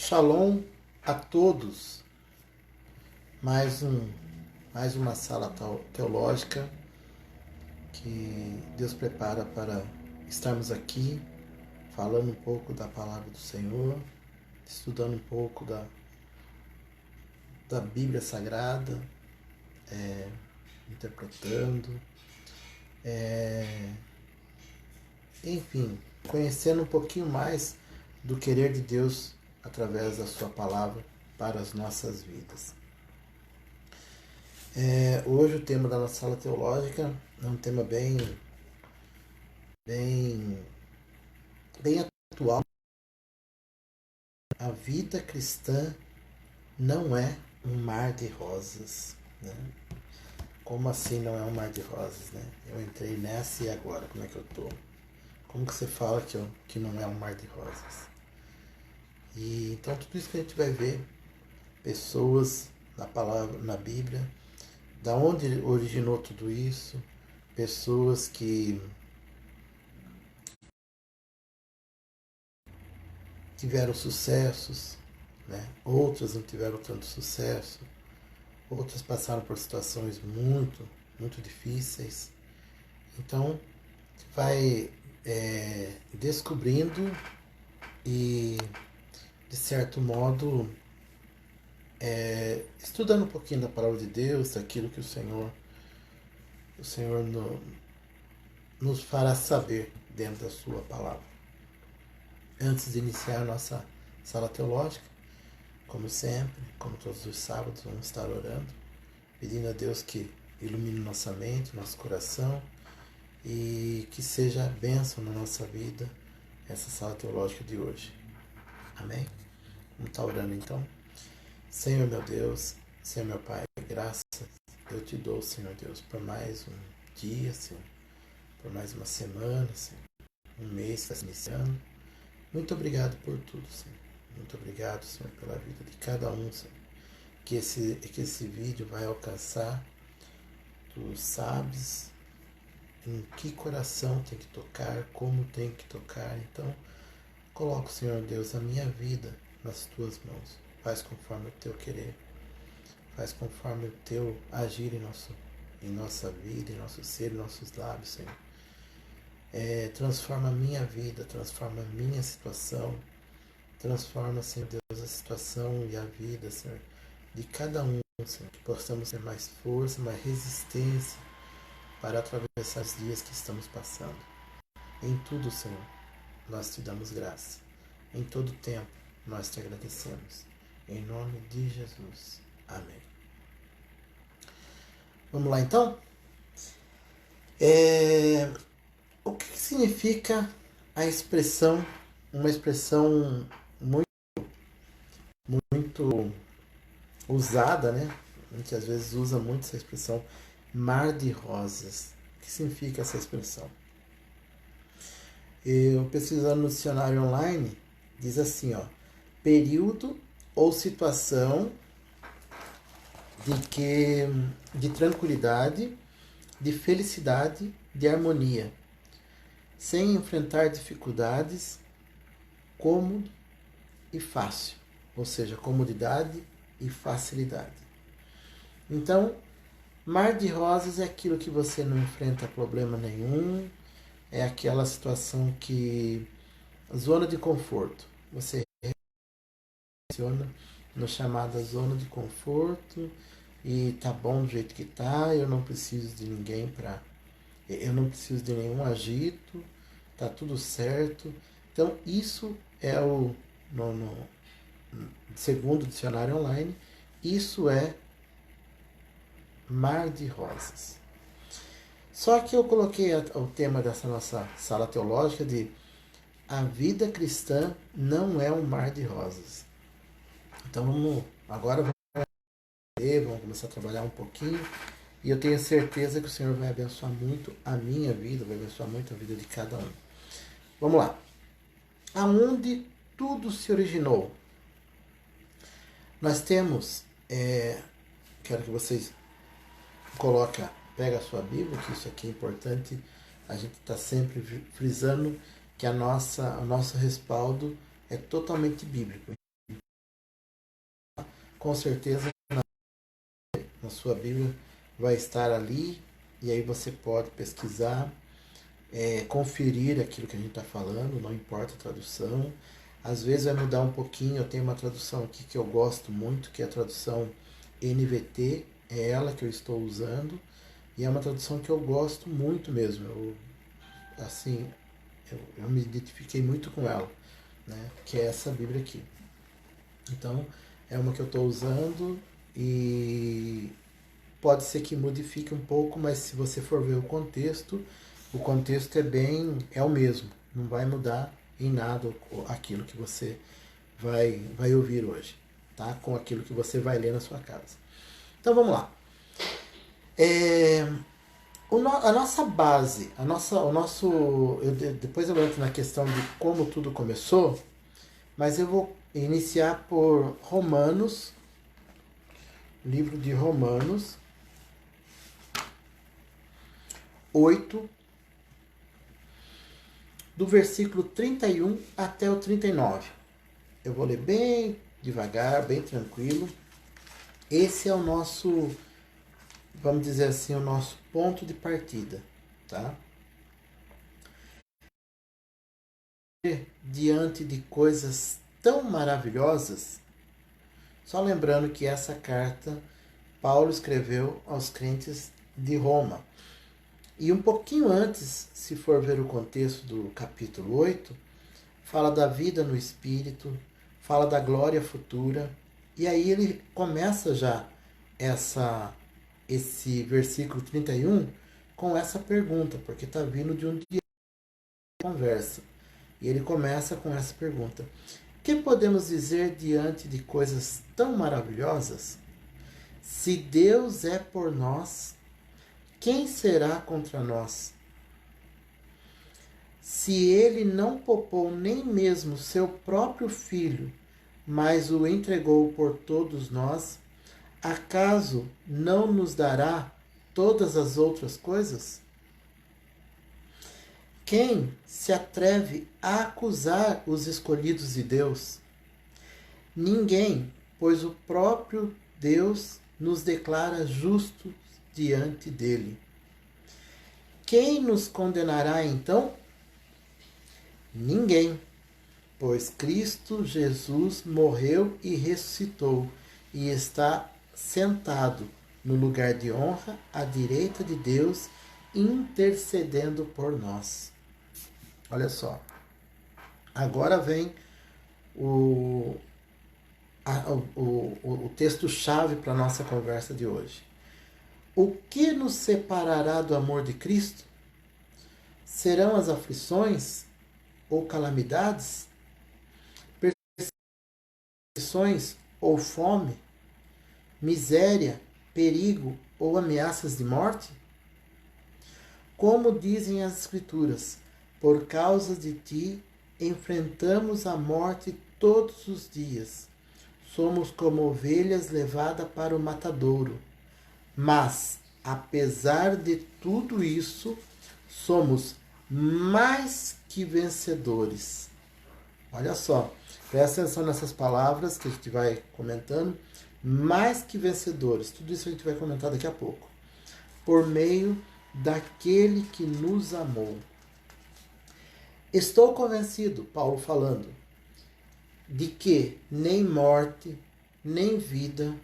Shalom a todos. Mais uma sala teológica que Deus prepara para estarmos aqui falando um pouco da palavra do Senhor, estudando um pouco da Bíblia Sagrada, interpretando, enfim, conhecendo um pouquinho mais do querer de Deus através da sua palavra para as nossas vidas. Hoje o tema da nossa sala teológica é um tema bem atual. A vida cristã não é um mar de rosas, né? Como assim não é um mar de rosas, né? Eu entrei nessa e agora, como é que eu tô? Como que você fala que não é um mar de rosas? E então tudo isso que a gente vai ver, pessoas na palavra, na Bíblia, da onde originou tudo isso, pessoas que tiveram sucessos, né? Outras não tiveram tanto sucesso, outras passaram por situações muito difíceis. Então, vai descobrindo e, de certo modo, estudando um pouquinho da palavra de Deus, daquilo que o Senhor nos fará saber dentro da sua palavra. Antes de iniciar a nossa sala teológica, como sempre, como todos os sábados, vamos estar orando, pedindo a Deus que ilumine nossa mente, nosso coração e que seja bênção na nossa vida essa sala teológica de hoje. Amém? Vamos estar orando então. Senhor meu Deus, Senhor meu Pai, graças eu te dou, Senhor Deus, por mais um dia, Senhor, por mais uma semana, Senhor, um mês que está se iniciando. Muito obrigado por tudo, Senhor. Muito obrigado, Senhor, pela vida de cada um, Senhor. Que esse vídeo vai alcançar, tu sabes em que coração tem que tocar, como tem que tocar. Então, coloco, Senhor Deus, a minha vida nas tuas mãos. Faz conforme o teu querer. Faz conforme o teu agir em nossa vida, em nosso ser, em nossos lábios, Senhor. Transforma a minha vida, transforma a minha situação, transforma, Senhor Deus, a situação e a vida, Senhor, de cada um, Senhor, que possamos ter mais força, mais resistência para atravessar os dias que estamos passando. Em tudo, Senhor, nós te damos graça. Em todo tempo, nós te agradecemos. Em nome de Jesus. Amém. Vamos lá, então? O que significa a expressão, uma expressão muito usada, né? A gente às vezes usa muito essa expressão, mar de rosas. O que significa essa expressão? Eu pesquisando no dicionário online, diz assim, ó, período ou situação de tranquilidade, de felicidade, de harmonia, sem enfrentar dificuldades, cômodo e fácil, ou seja, comodidade e facilidade. Então, mar de rosas é aquilo que você não enfrenta problema nenhum, é aquela situação que zona de conforto. Você funciona no chamada zona de conforto e tá bom do jeito que tá, eu não preciso de ninguém eu não preciso de nenhum agito, tá tudo certo. Então isso é segundo o dicionário online, isso é mar de rosas. Só que eu coloquei o tema dessa nossa sala teológica de a vida cristã não é um mar de rosas. Então vamos começar a trabalhar um pouquinho e eu tenho certeza que o Senhor vai abençoar muito a minha vida, vai abençoar muito a vida de cada um. Vamos lá. Aonde tudo se originou? Nós temos, quero que vocês pega a sua Bíblia, que isso aqui é importante, a gente está sempre frisando que o nosso respaldo é totalmente bíblico. com certeza na sua Bíblia vai estar ali, e aí você pode pesquisar, conferir aquilo que a gente está falando, não importa a tradução. Às vezes vai mudar um pouquinho. Eu tenho uma tradução aqui que eu gosto muito, que é a tradução NVT, é ela que eu estou usando, e é uma tradução que eu gosto muito mesmo. Assim, eu me identifiquei muito com ela, né? Que é essa Bíblia aqui. Então, é uma que eu estou usando e pode ser que modifique um pouco, mas se você for ver o contexto é o mesmo. Não vai mudar em nada aquilo que você vai ouvir hoje, tá? Com aquilo que você vai ler na sua casa. Então vamos lá. A nossa base, o nosso. Depois eu entro na questão de como tudo começou, mas eu vou iniciar por Romanos, livro de Romanos 8, do versículo 31 até o 39. Eu vou ler bem devagar, bem tranquilo. Esse é o nosso, vamos dizer assim, o nosso ponto de partida, tá? Diante de coisas tão maravilhosas, só lembrando que essa carta Paulo escreveu aos crentes de Roma. E um pouquinho antes, se for ver o contexto do capítulo 8, fala da vida no Espírito, fala da glória futura, e aí ele começa já esse versículo 31 com essa pergunta, porque está vindo de um dia de conversa. E ele começa com essa pergunta: que podemos dizer diante de coisas tão maravilhosas? Se Deus é por nós, quem será contra nós? Se ele não poupou nem mesmo seu próprio filho, mas o entregou por todos nós, acaso não nos dará todas as outras coisas? Quem se atreve a acusar os escolhidos de Deus? Ninguém, pois o próprio Deus nos declara justos diante dele. Quem nos condenará então? Ninguém, pois Cristo Jesus morreu e ressuscitou e está sentado no lugar de honra à direita de Deus, intercedendo por nós. Olha só, agora vem o texto-chave para a nossa conversa de hoje. O que nos separará do amor de Cristo? Serão as aflições ou calamidades? Perseguições ou fome? Miséria, perigo ou ameaças de morte? Como dizem as Escrituras, por causa de ti enfrentamos a morte todos os dias. Somos como ovelhas levadas para o matadouro. Mas, apesar de tudo isso, somos mais que vencedores. Olha só, presta atenção nessas palavras que a gente vai comentando. Mais que vencedores. Tudo isso a gente vai comentar daqui a pouco. Por meio daquele que nos amou. Estou convencido, Paulo falando, de que nem morte, nem vida,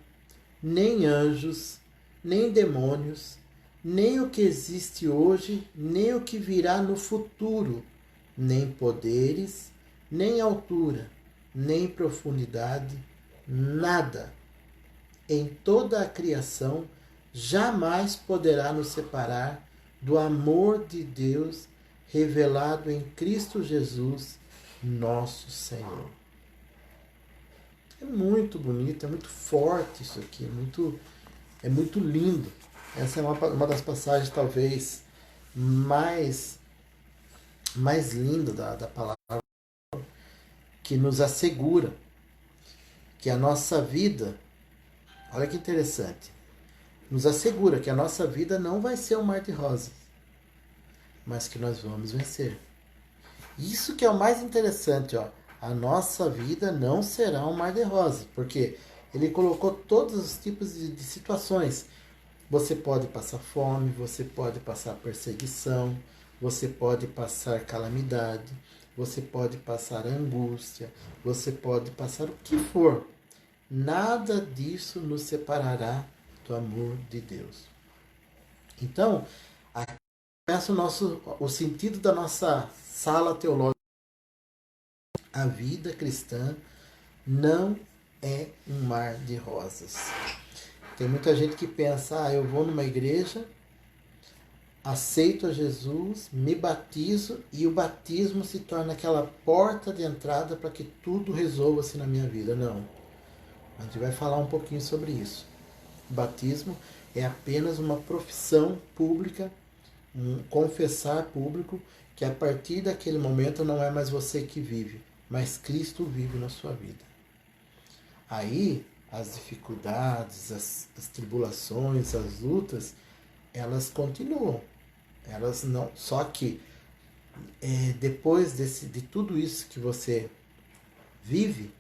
nem anjos, nem demônios, nem o que existe hoje, nem o que virá no futuro, nem poderes, nem altura, nem profundidade, nada em toda a criação jamais poderá nos separar do amor de Deus revelado em Cristo Jesus, nosso Senhor. É muito bonito, é muito forte isso aqui, é muito lindo. Essa é uma das passagens talvez mais linda da palavra, que nos assegura que a nossa vida, olha que interessante, nos assegura que a nossa vida não vai ser um mar de rosas, mas que nós vamos vencer. Isso que é o mais interessante, ó. A nossa vida não será um mar de rosas, porque Ele colocou todos os tipos de situações. Você pode passar fome, você pode passar perseguição, você pode passar calamidade, você pode passar angústia, você pode passar o que for. Nada disso nos separará do amor de Deus. Então, aqui começa o sentido da nossa sala teológica. A vida cristã não é um mar de rosas. Tem muita gente que pensa, eu vou numa igreja, aceito a Jesus, me batizo e o batismo se torna aquela porta de entrada para que tudo resolva-se na minha vida. Não. A gente vai falar um pouquinho sobre isso. O batismo é apenas uma profissão pública, um confessar público, que a partir daquele momento não é mais você que vive, mas Cristo vive na sua vida. Aí as dificuldades, as tribulações, as lutas, elas continuam. Elas não. Só que depois de tudo isso que você vive,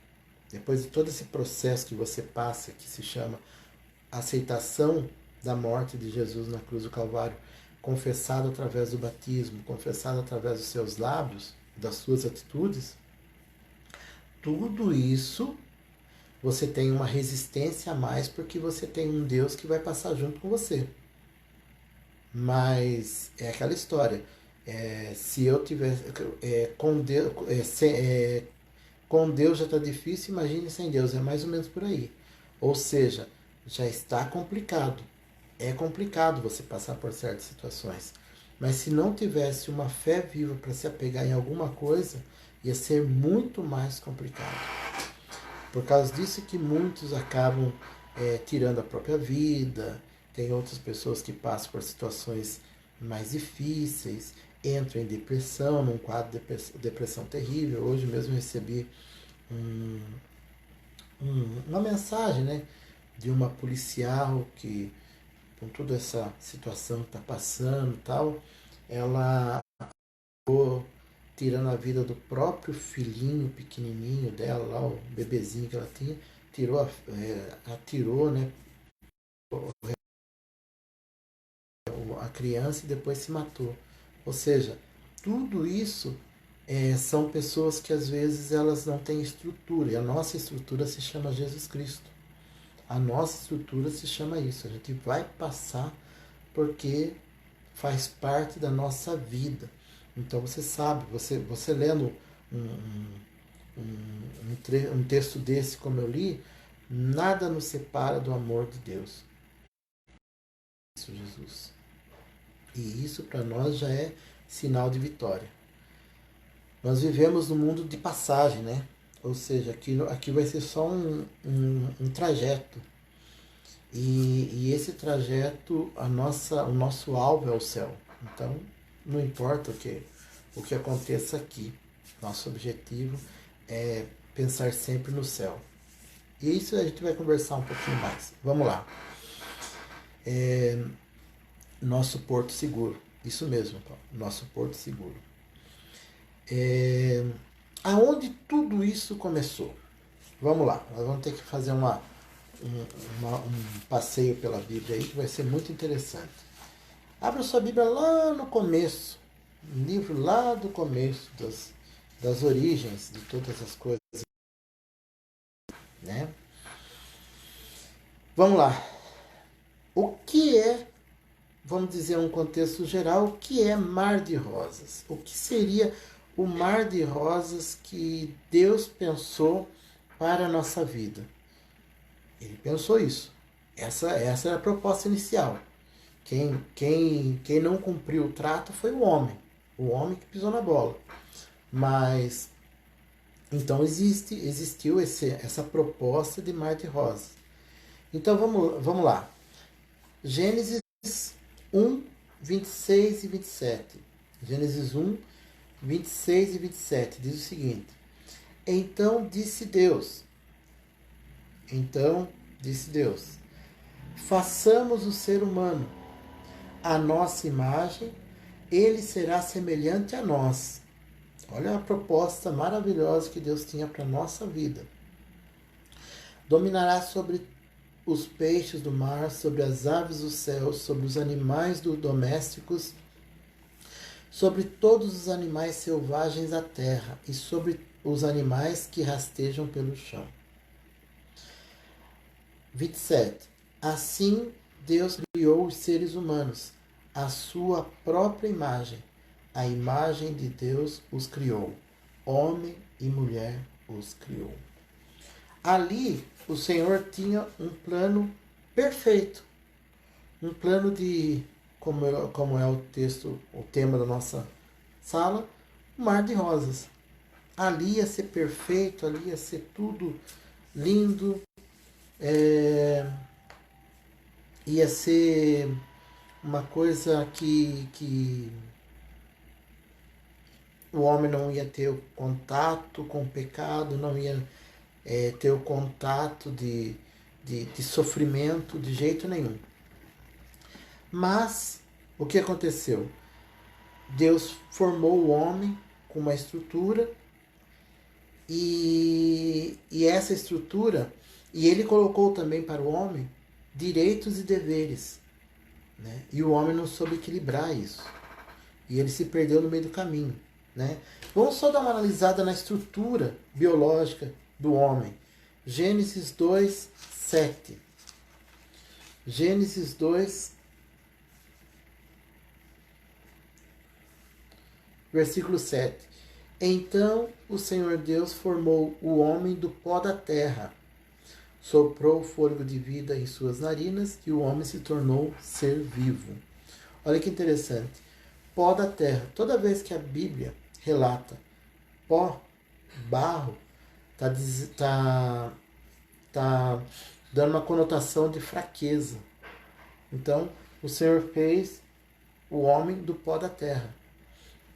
depois de todo esse processo que você passa, que se chama aceitação da morte de Jesus na cruz do Calvário, confessado através do batismo, confessado através dos seus lábios, das suas atitudes, tudo isso você tem uma resistência a mais porque você tem um Deus que vai passar junto com você. Mas é aquela história. Se eu tivesse com Deus já está difícil, imagine sem Deus. É mais ou menos por aí. Ou seja, já está complicado. É complicado você passar por certas situações. Mas se não tivesse uma fé viva para se apegar em alguma coisa, ia ser muito mais complicado. Por causa disso que muitos acabam tirando a própria vida. Tem outras pessoas que passam por situações mais difíceis, entram em depressão, num quadro de depressão terrível. Hoje mesmo recebi uma mensagem, né, de uma policial que, com toda essa situação que está passando e tal, ela acabou tirando a vida do próprio filhinho pequenininho dela, lá, o bebezinho que ela tinha, atirou, né, a criança e depois se matou. Ou seja, tudo isso são pessoas que às vezes elas não têm estrutura, e a nossa estrutura se chama Jesus Cristo. A nossa estrutura se chama isso. A gente vai passar porque faz parte da nossa vida. Então você sabe, você lendo um texto desse como eu li, nada nos separa do amor de Deus. Isso, Jesus. E isso para nós já é sinal de vitória. Nós vivemos num mundo de passagem, né? Ou seja, aqui vai ser só um trajeto. E esse trajeto, o nosso alvo é o céu. Então, não importa o que aconteça aqui. Nosso objetivo é pensar sempre no céu. E isso a gente vai conversar um pouquinho mais. Vamos lá. Nosso porto seguro. Isso mesmo, Paulo. Nosso porto seguro. Aonde tudo isso começou? Vamos lá. Nós vamos ter que fazer um passeio pela Bíblia aí que vai ser muito interessante. Abra sua Bíblia lá no começo. Um livro lá do começo das origens de todas as coisas. Né? Vamos lá. O que é, vamos dizer um contexto geral, o que é mar de rosas? O que seria o mar de rosas que Deus pensou para a nossa vida? Ele pensou isso. Essa era a proposta inicial. Quem não cumpriu o trato foi o homem. O homem que pisou na bola. Mas, então existiu essa proposta de mar de rosas. Então vamos lá. Gênesis 1, 26 e 27. Gênesis 1, 26 e 27 diz o seguinte: Então disse Deus, façamos o ser humano à nossa imagem, ele será semelhante a nós. Olha a proposta maravilhosa que Deus tinha para a nossa vida. Dominará sobre os peixes do mar, sobre as aves dos céus, sobre os animais domésticos, sobre todos os animais selvagens da terra e sobre os animais que rastejam pelo chão. 27. Assim Deus criou os seres humanos, à sua própria imagem. A imagem de Deus os criou. Homem e mulher os criou. Ali o Senhor tinha um plano perfeito. Um plano de, como é o texto, o tema da nossa sala, um mar de rosas. Ali ia ser perfeito, ali ia ser tudo lindo. Ia ser uma coisa que o homem não ia ter o contato com o pecado, não ia ter o contato de sofrimento de jeito nenhum. Mas o que aconteceu? Deus formou o homem com uma estrutura e essa estrutura, e ele colocou também para o homem direitos e deveres, né? E o homem não soube equilibrar isso. E ele se perdeu no meio do caminho, né? Vamos só dar uma analisada na estrutura biológica do homem. Gênesis 2, 7. Gênesis 2, versículo 7. Então o Senhor Deus formou o homem do pó da terra, soprou o fôlego de vida em suas narinas e o homem se tornou ser vivo. Olha que interessante. Pó da terra. Toda vez que a Bíblia relata pó, barro, tá dando uma conotação de fraqueza. Então, o Senhor fez o homem do pó da terra,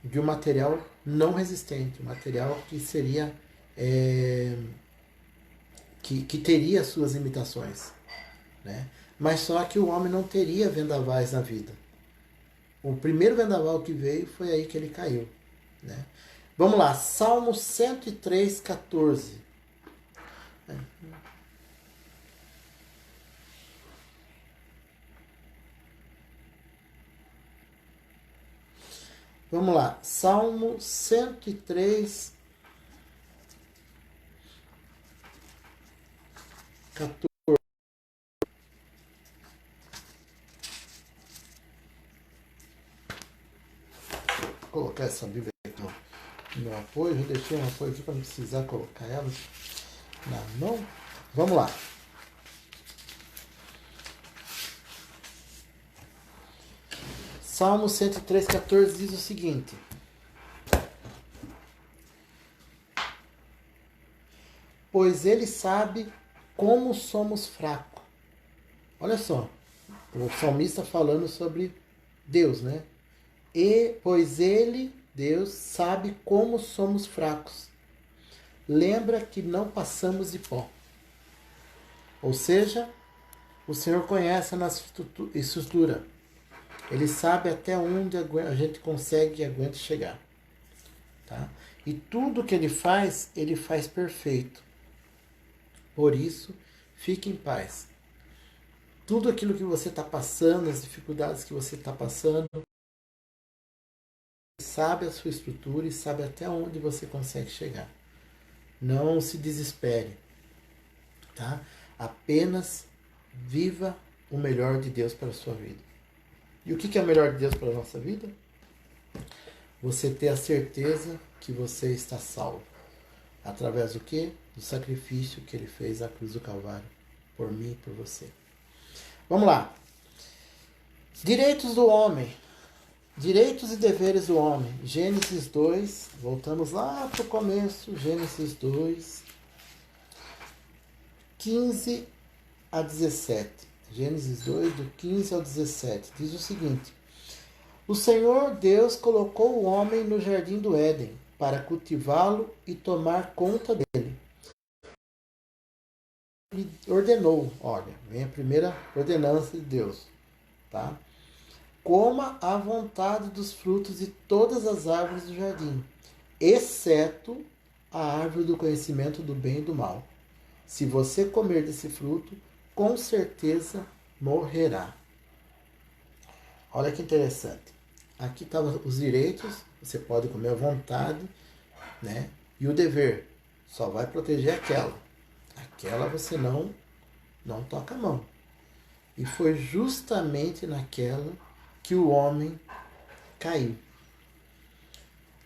de um material não resistente, um material que seria que teria suas limitações, né? Mas só que o homem não teria vendavais na vida. O primeiro vendaval que veio foi aí que ele caiu, né? Vamos lá, Salmo 103, 14. Vamos lá, Salmo 103, 14. Vou colocar essa Bíblia aqui no meu apoio. Eu deixei um apoio aqui para não precisar colocar ela na mão. Vamos lá. Salmo 103, 14 diz o seguinte: pois ele sabe como somos fracos. Olha só, o salmista falando sobre Deus, né? Pois ele, Deus, sabe como somos fracos. Lembra que não passamos de pó. Ou seja, o Senhor conhece a nossa estrutura. Ele sabe até onde a gente consegue e aguenta chegar. Tá? E tudo que ele faz perfeito. Por isso, fique em paz. Tudo aquilo que você está passando, as dificuldades que você está passando, sabe a sua estrutura e sabe até onde você consegue chegar. Não se desespere. Tá? Apenas viva o melhor de Deus para a sua vida. E o que é o melhor de Deus para a nossa vida? Você ter a certeza que você está salvo. Através do quê? Do sacrifício que ele fez à cruz do Calvário. Por mim e por você. Vamos lá. Direitos do homem. Direitos e deveres do homem. Gênesis 2. Voltamos lá para o começo. Gênesis 2. 15 a 17. Gênesis 2, do 15 ao 17. Diz o seguinte: o Senhor Deus colocou o homem no jardim do Éden para cultivá-lo e tomar conta dele. Ele ordenou, olha, vem a primeira ordenança de Deus, tá? Coma à vontade dos frutos de todas as árvores do jardim, exceto a árvore do conhecimento do bem e do mal. Se você comer desse fruto, com certeza morrerá. Olha que interessante. Aqui estavam os direitos, você pode comer à vontade, né? E o dever, só vai proteger aquela. Aquela você não toca a mão. E foi justamente naquela que o homem caiu,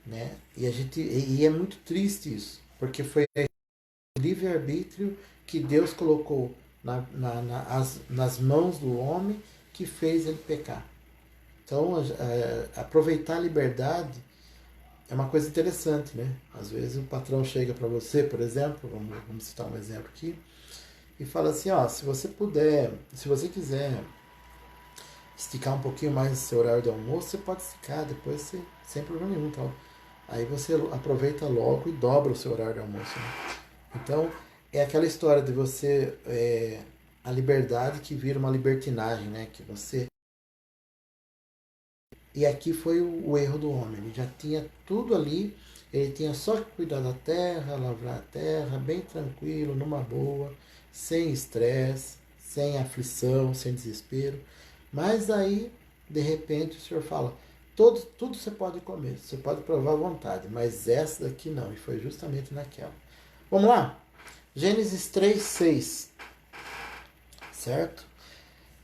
né? E é muito triste isso, porque foi o livre-arbítrio que Deus colocou nas mãos do homem que fez ele pecar. Então, aproveitar a liberdade é uma coisa interessante, né? Às vezes o patrão chega para você, por exemplo, vamos citar um exemplo aqui, e fala assim, ó, se você quiser esticar um pouquinho mais o seu horário de almoço, você pode esticar, depois você, sem problema nenhum, tal. Aí você aproveita logo e dobra o seu horário de almoço, né? Então, é aquela história de você, a liberdade que vira uma libertinagem, né? Que você... E aqui foi o erro do homem, ele já tinha tudo ali, ele tinha só que cuidar da terra, lavrar a terra, bem tranquilo, numa boa, sem estresse, sem aflição, sem desespero. Mas aí, de repente, o Senhor fala, tudo você pode comer, você pode provar à vontade, mas essa daqui não, e foi justamente naquela. Vamos lá? Gênesis 3:6, certo?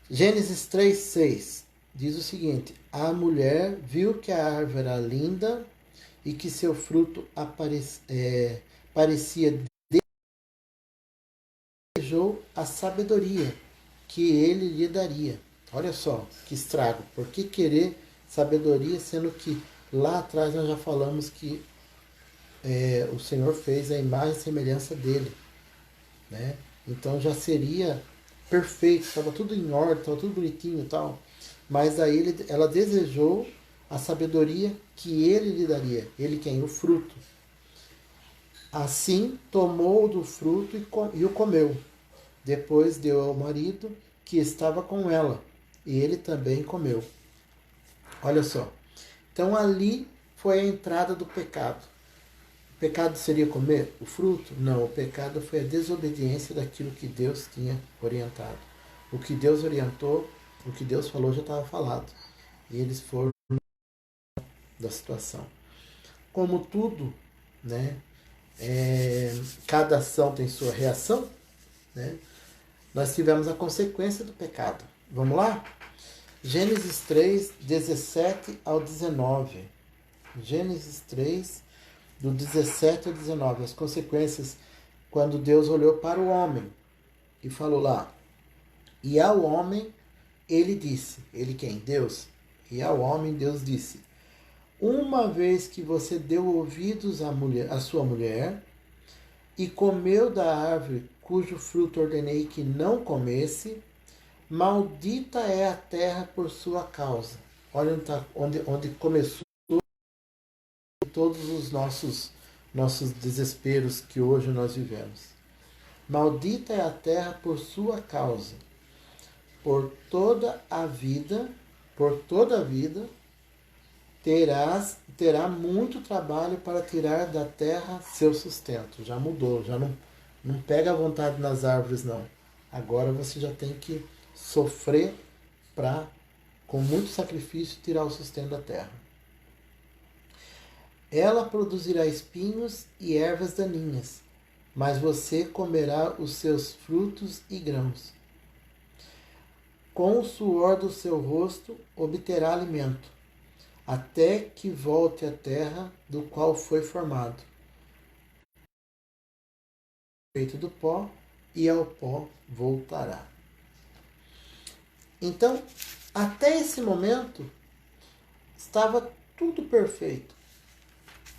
Gênesis 3:6 diz o seguinte, a mulher viu que a árvore era linda e que seu fruto parecia, desejou a sabedoria que ele lhe daria. Olha só, que estrago. Por que querer sabedoria, sendo que lá atrás nós já falamos que o Senhor fez a imagem e semelhança dele, né? Então já seria perfeito, estava tudo em ordem, estava tudo bonitinho e tal. Mas aí ela desejou a sabedoria que ele lhe daria. Ele quem? O fruto. Assim tomou do fruto e o comeu. Depois deu ao marido que estava com ela, e ele também comeu. Olha só. Então ali foi a entrada do pecado. O pecado seria comer o fruto? Não, o pecado foi a desobediência daquilo que Deus tinha orientado. O que Deus orientou, o que Deus falou já estava falado. E eles foram da situação. Como tudo, né? Cada ação tem sua reação, né? Nós tivemos a consequência do pecado. Vamos lá? Gênesis 3, 17 ao 19. Gênesis 3, do 17 ao 19. As consequências quando Deus olhou para o homem e falou lá. E ao homem ele disse. Ele quem? Deus. E ao homem Deus disse. Uma vez que você deu ouvidos à sua mulher e comeu da árvore cujo fruto ordenei que não comesse, maldita é a terra por sua causa. Olha onde começou todos os nossos desesperos que hoje nós vivemos. Maldita é a terra por sua causa. Por toda a vida terá muito trabalho para tirar da terra seu sustento. Já mudou, já não pega a vontade nas árvores, não. Agora você já tem que sofrer para, com muito sacrifício, tirar o sustento da terra. Ela produzirá espinhos e ervas daninhas, mas você comerá os seus frutos e grãos. Com o suor do seu rosto obterá alimento, até que volte à terra do qual foi formado. Feito do pó, e ao pó voltará. Então, até esse momento, estava tudo perfeito.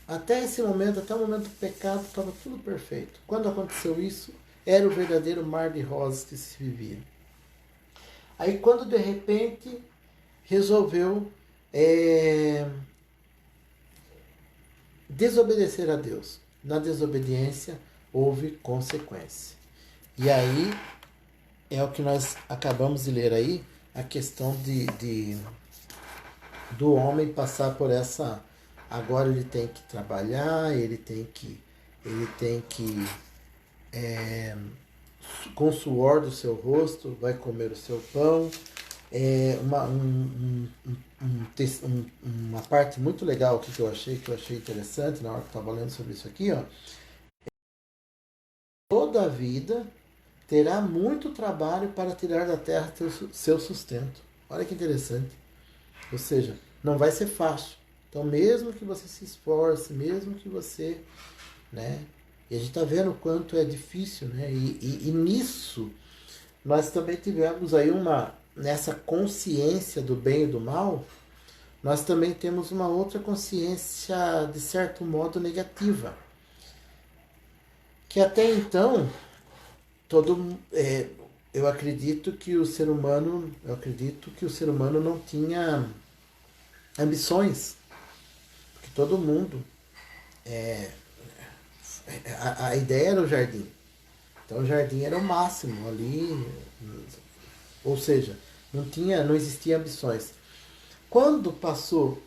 Até esse momento, até o momento do pecado, estava tudo perfeito. Quando aconteceu isso, era o verdadeiro mar de rosas que se vivia. Aí quando de repente resolveu desobedecer a Deus. Na desobediência houve consequência. E aí é o que nós acabamos de ler aí, a questão do homem passar por essa... Agora ele tem que trabalhar, ele tem que com o suor do seu rosto, vai comer o seu pão. Uma parte muito legal que eu achei interessante na hora que eu estava lendo sobre isso aqui, ó. Toda a vida terá muito trabalho para tirar da terra seu sustento. Olha que interessante. Ou seja, não vai ser fácil. Então, mesmo que você se esforce, mesmo que você, né? E a gente está vendo o quanto é difícil, né? E nisso, nós também tivemos aí nessa consciência do bem e do mal, nós também temos uma outra consciência, de certo modo, negativa. Que até então, eu acredito que o ser humano não tinha ambições. Porque todo mundo, a ideia era o jardim. Então o jardim era o máximo ali, ou seja, não existia ambições. Quando passou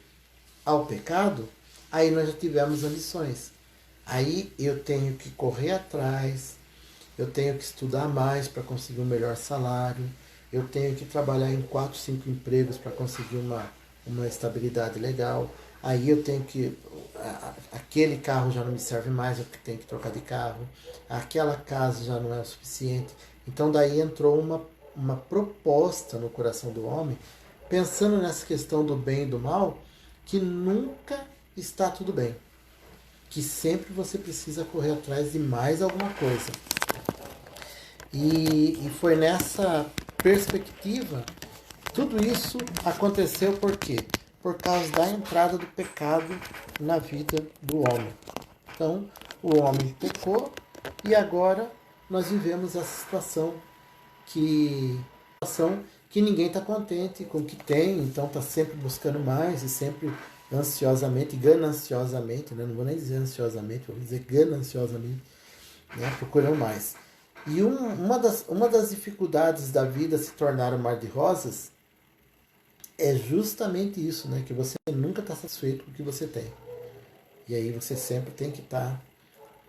ao pecado, aí nós já tivemos ambições. Aí eu tenho que correr atrás, eu tenho que estudar mais para conseguir um melhor salário, eu tenho que trabalhar em 4, 5 empregos para conseguir uma estabilidade legal. Aí eu tenho que. Aquele carro já não me serve mais, eu tenho que trocar de carro. Aquela casa já não é o suficiente. Então daí entrou uma proposta no coração do homem, pensando nessa questão do bem e do mal, que nunca está tudo bem. Que sempre você precisa correr atrás de mais alguma coisa. E foi nessa perspectiva, tudo isso aconteceu por quê? Por causa da entrada do pecado na vida do homem. Então, o homem pecou e agora nós vivemos essa situação que ninguém está contente com o que tem, então está sempre buscando mais e sempre ansiosamente, gananciosamente, né? Não vou nem dizer ansiosamente, vou dizer gananciosamente, né? Procuram mais. E uma das dificuldades da vida se tornar um mar de rosas é justamente isso, né? Que você nunca está satisfeito com o que você tem. E aí você sempre tem que estar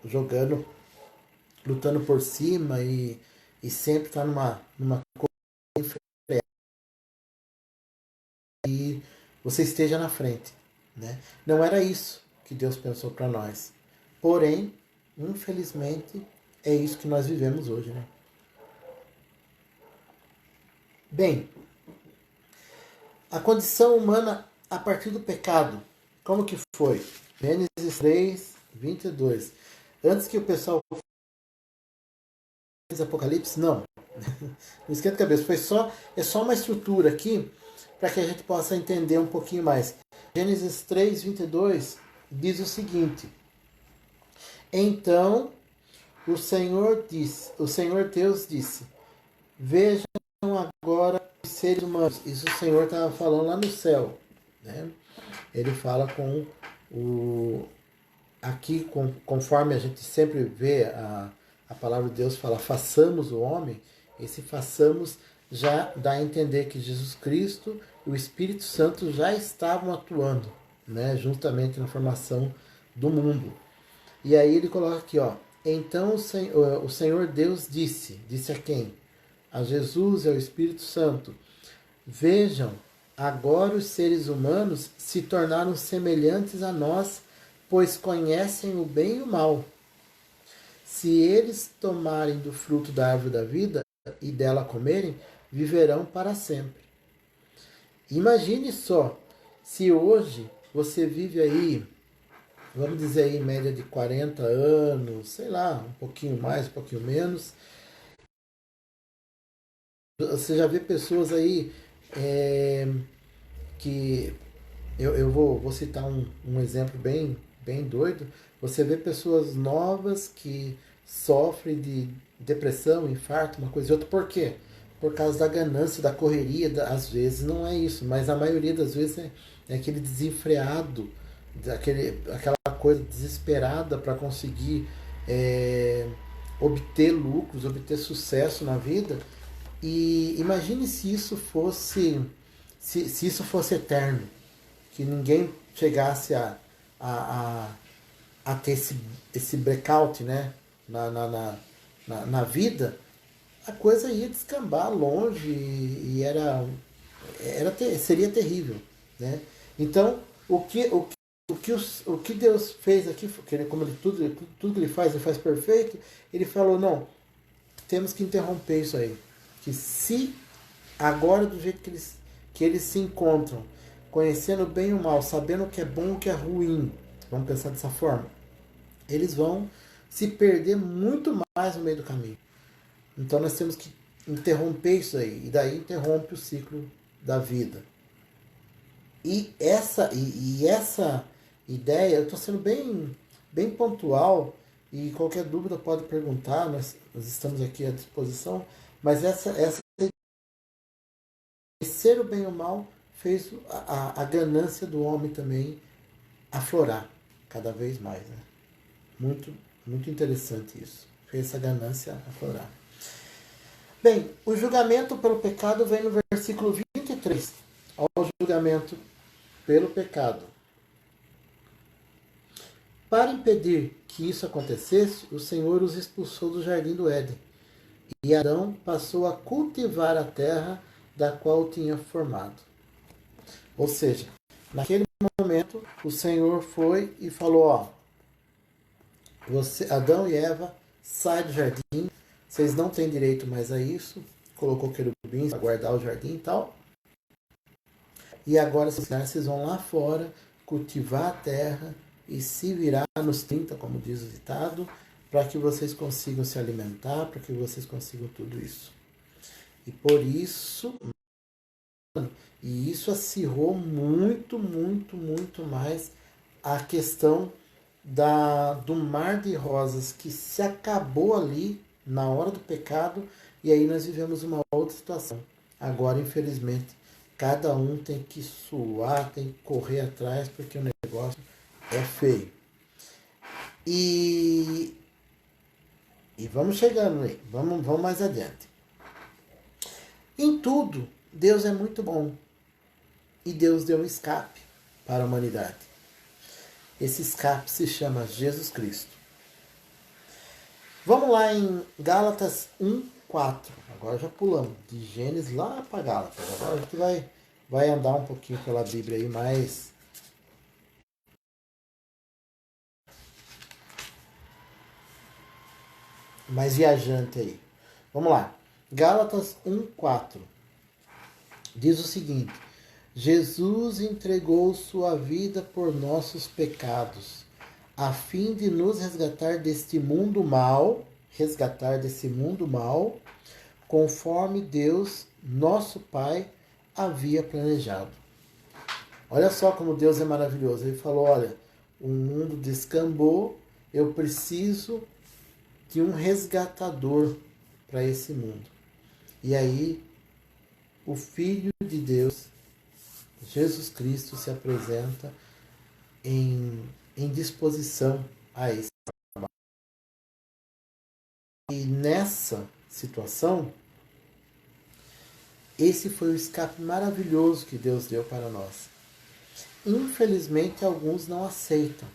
jogando, lutando por cima e sempre estar numa coisa e você esteja na frente, né? Não era isso que Deus pensou para nós. Porém, infelizmente, é isso que nós vivemos hoje, né? Bem, a condição humana a partir do pecado, como que foi? Gênesis 3, 22. Antes que o pessoal Apocalipse, não. Não esquenta a cabeça. É só uma estrutura aqui para que a gente possa entender um pouquinho mais. Gênesis 3, 22 diz o seguinte: Então o Senhor Deus disse: Vejam agora os seres humanos. Isso o Senhor estava falando lá no céu, né? Ele fala com o aqui, conforme a gente sempre vê a palavra de Deus fala, façamos o homem. Esse façamos já dá a entender que Jesus Cristo e o Espírito Santo já estavam atuando, né, juntamente na formação do mundo. E aí ele coloca aqui, ó, então o Senhor Deus disse a quem? A Jesus e ao Espírito Santo: Vejam, agora os seres humanos se tornaram semelhantes a nós, pois conhecem o bem e o mal. Se eles tomarem do fruto da árvore da vida e dela comerem, viverão para sempre. Imagine só, se hoje você vive aí, vamos dizer aí, em média de 40 anos, sei lá, um pouquinho mais, um pouquinho menos, você já vê pessoas aí que eu vou citar um exemplo bem doido. Você vê pessoas novas que sofrem de depressão, infarto, uma coisa e outra. Por quê? Por causa da ganância, da correria. Às vezes não é isso, mas a maioria das vezes é aquele desenfreado, aquela coisa desesperada para conseguir obter lucros, obter sucesso na vida. E imagine se isso fosse eterno, que ninguém chegasse a ter esse breakout, né, na vida, a coisa ia descambar longe e seria terrível, né? Então, o que Deus fez aqui, como tudo que ele faz perfeito, ele falou, não, temos que interromper isso aí. Que se agora, do jeito que eles se encontram, conhecendo bem e o mal, sabendo o que é bom e o que é ruim, vamos pensar dessa forma, eles vão se perder muito mais no meio do caminho. Então nós temos que interromper isso aí. E daí interrompe o ciclo da vida. E essa ideia, eu estou sendo bem pontual, e qualquer dúvida pode perguntar, nós estamos aqui à disposição, mas essa ser o bem ou o mal fez a ganância do homem também aflorar cada vez mais. Né? Muito, muito interessante isso. Fez essa ganância aflorar. Bem, o julgamento pelo pecado vem no versículo 23. Olha o julgamento pelo pecado. Para impedir que isso acontecesse, o Senhor os expulsou do jardim do Éden. E Adão passou a cultivar a terra da qual o tinha formado. Ou seja, naquele momento, o Senhor foi e falou, ó, Adão e Eva, sai do jardim, vocês não têm direito mais a isso, colocou querubins para guardar o jardim e tal. E agora vocês vão lá fora cultivar a terra e se virar nos 30, como diz o ditado, para que vocês consigam se alimentar, para que vocês consigam tudo isso. E por isso, e isso acirrou muito, muito, muito mais a questão do mar de rosas que se acabou ali na hora do pecado, e aí nós vivemos uma outra situação. Agora, infelizmente, cada um tem que suar, tem que correr atrás, porque o negócio é feio. E vamos chegando aí, vamos mais adiante. Em tudo, Deus é muito bom. E Deus deu um escape para a humanidade. Esse escape se chama Jesus Cristo. Vamos lá em Gálatas 1:4. Agora já pulamos de Gênesis lá para Gálatas. Agora a gente vai andar um pouquinho pela Bíblia aí mais viajante aí. Vamos lá. Gálatas 1:4 diz o seguinte: Jesus entregou sua vida por nossos pecados, a fim de nos resgatar desse mundo mal, conforme Deus, nosso Pai, havia planejado. Olha só como Deus é maravilhoso. Ele falou, olha, o mundo descambou, eu preciso de um resgatador para esse mundo. E aí, o Filho de Deus, Jesus Cristo, se apresenta em disposição a esse trabalho. E nessa situação, esse foi o escape maravilhoso que Deus deu para nós. Infelizmente, alguns não aceitam.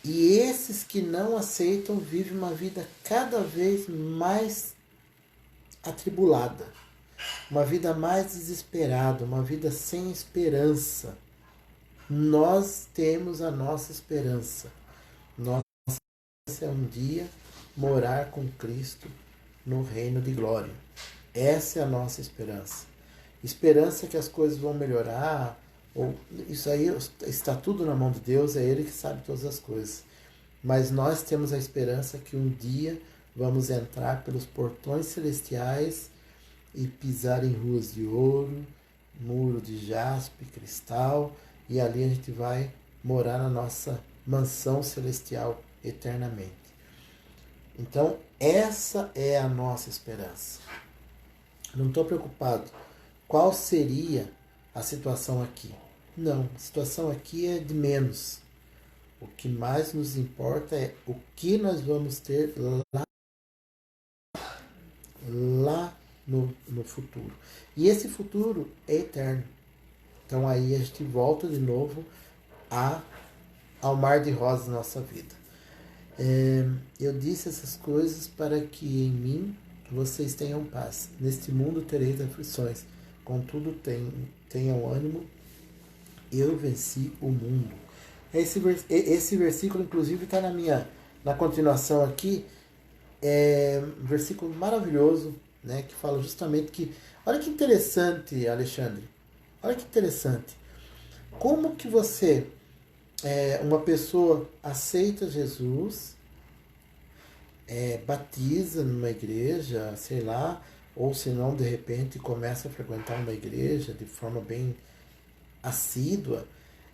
E esses que não aceitam vivem uma vida cada vez mais atribulada, uma vida mais desesperada, uma vida sem esperança. Nós temos a nossa esperança. Nossa esperança é um dia morar com Cristo no reino de glória. Essa é a nossa esperança. Esperança que as coisas vão melhorar, ou isso aí está tudo na mão de Deus, é Ele que sabe todas as coisas. Mas nós temos a esperança que um dia vamos entrar pelos portões celestiais e pisar em ruas de ouro, muro de jaspe, cristal, e ali a gente vai morar na nossa mansão celestial eternamente. Então, essa é a nossa esperança. Não estou preocupado qual seria a situação aqui. Não, a situação aqui é de menos. O que mais nos importa é o que nós vamos ter lá no futuro. E esse futuro é eterno. Então aí a gente volta de novo ao mar de rosas da nossa vida. Eu disse essas coisas para que em mim que vocês tenham paz. Neste mundo tereis aflições, contudo tenham ânimo, eu venci o mundo. Esse versículo, inclusive, está na continuação aqui, um versículo maravilhoso, né, que fala justamente que, olha que interessante, Alexandre, olha que interessante, como que você, uma pessoa aceita Jesus, batiza numa igreja, sei lá, ou se não, de repente começa a frequentar uma igreja de forma bem assídua,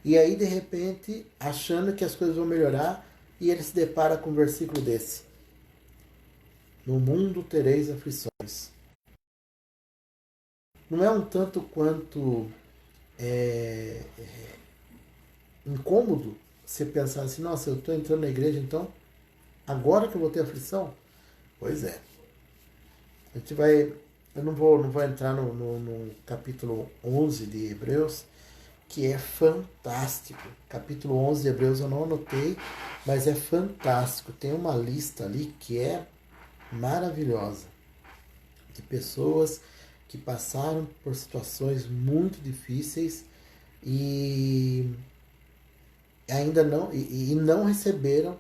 e aí de repente, achando que as coisas vão melhorar, e ele se depara com um versículo desse: no mundo tereis aflições. Não é um tanto quanto incômodo você pensar assim, nossa, eu estou entrando na igreja, então agora que eu vou ter aflição? Pois é. A gente vai. Eu não vou entrar no capítulo 11 de Hebreus, que é fantástico. Capítulo 11 de Hebreus eu não anotei, mas é fantástico. Tem uma lista ali que é maravilhosa, de pessoas que passaram por situações muito difíceis e ainda não receberam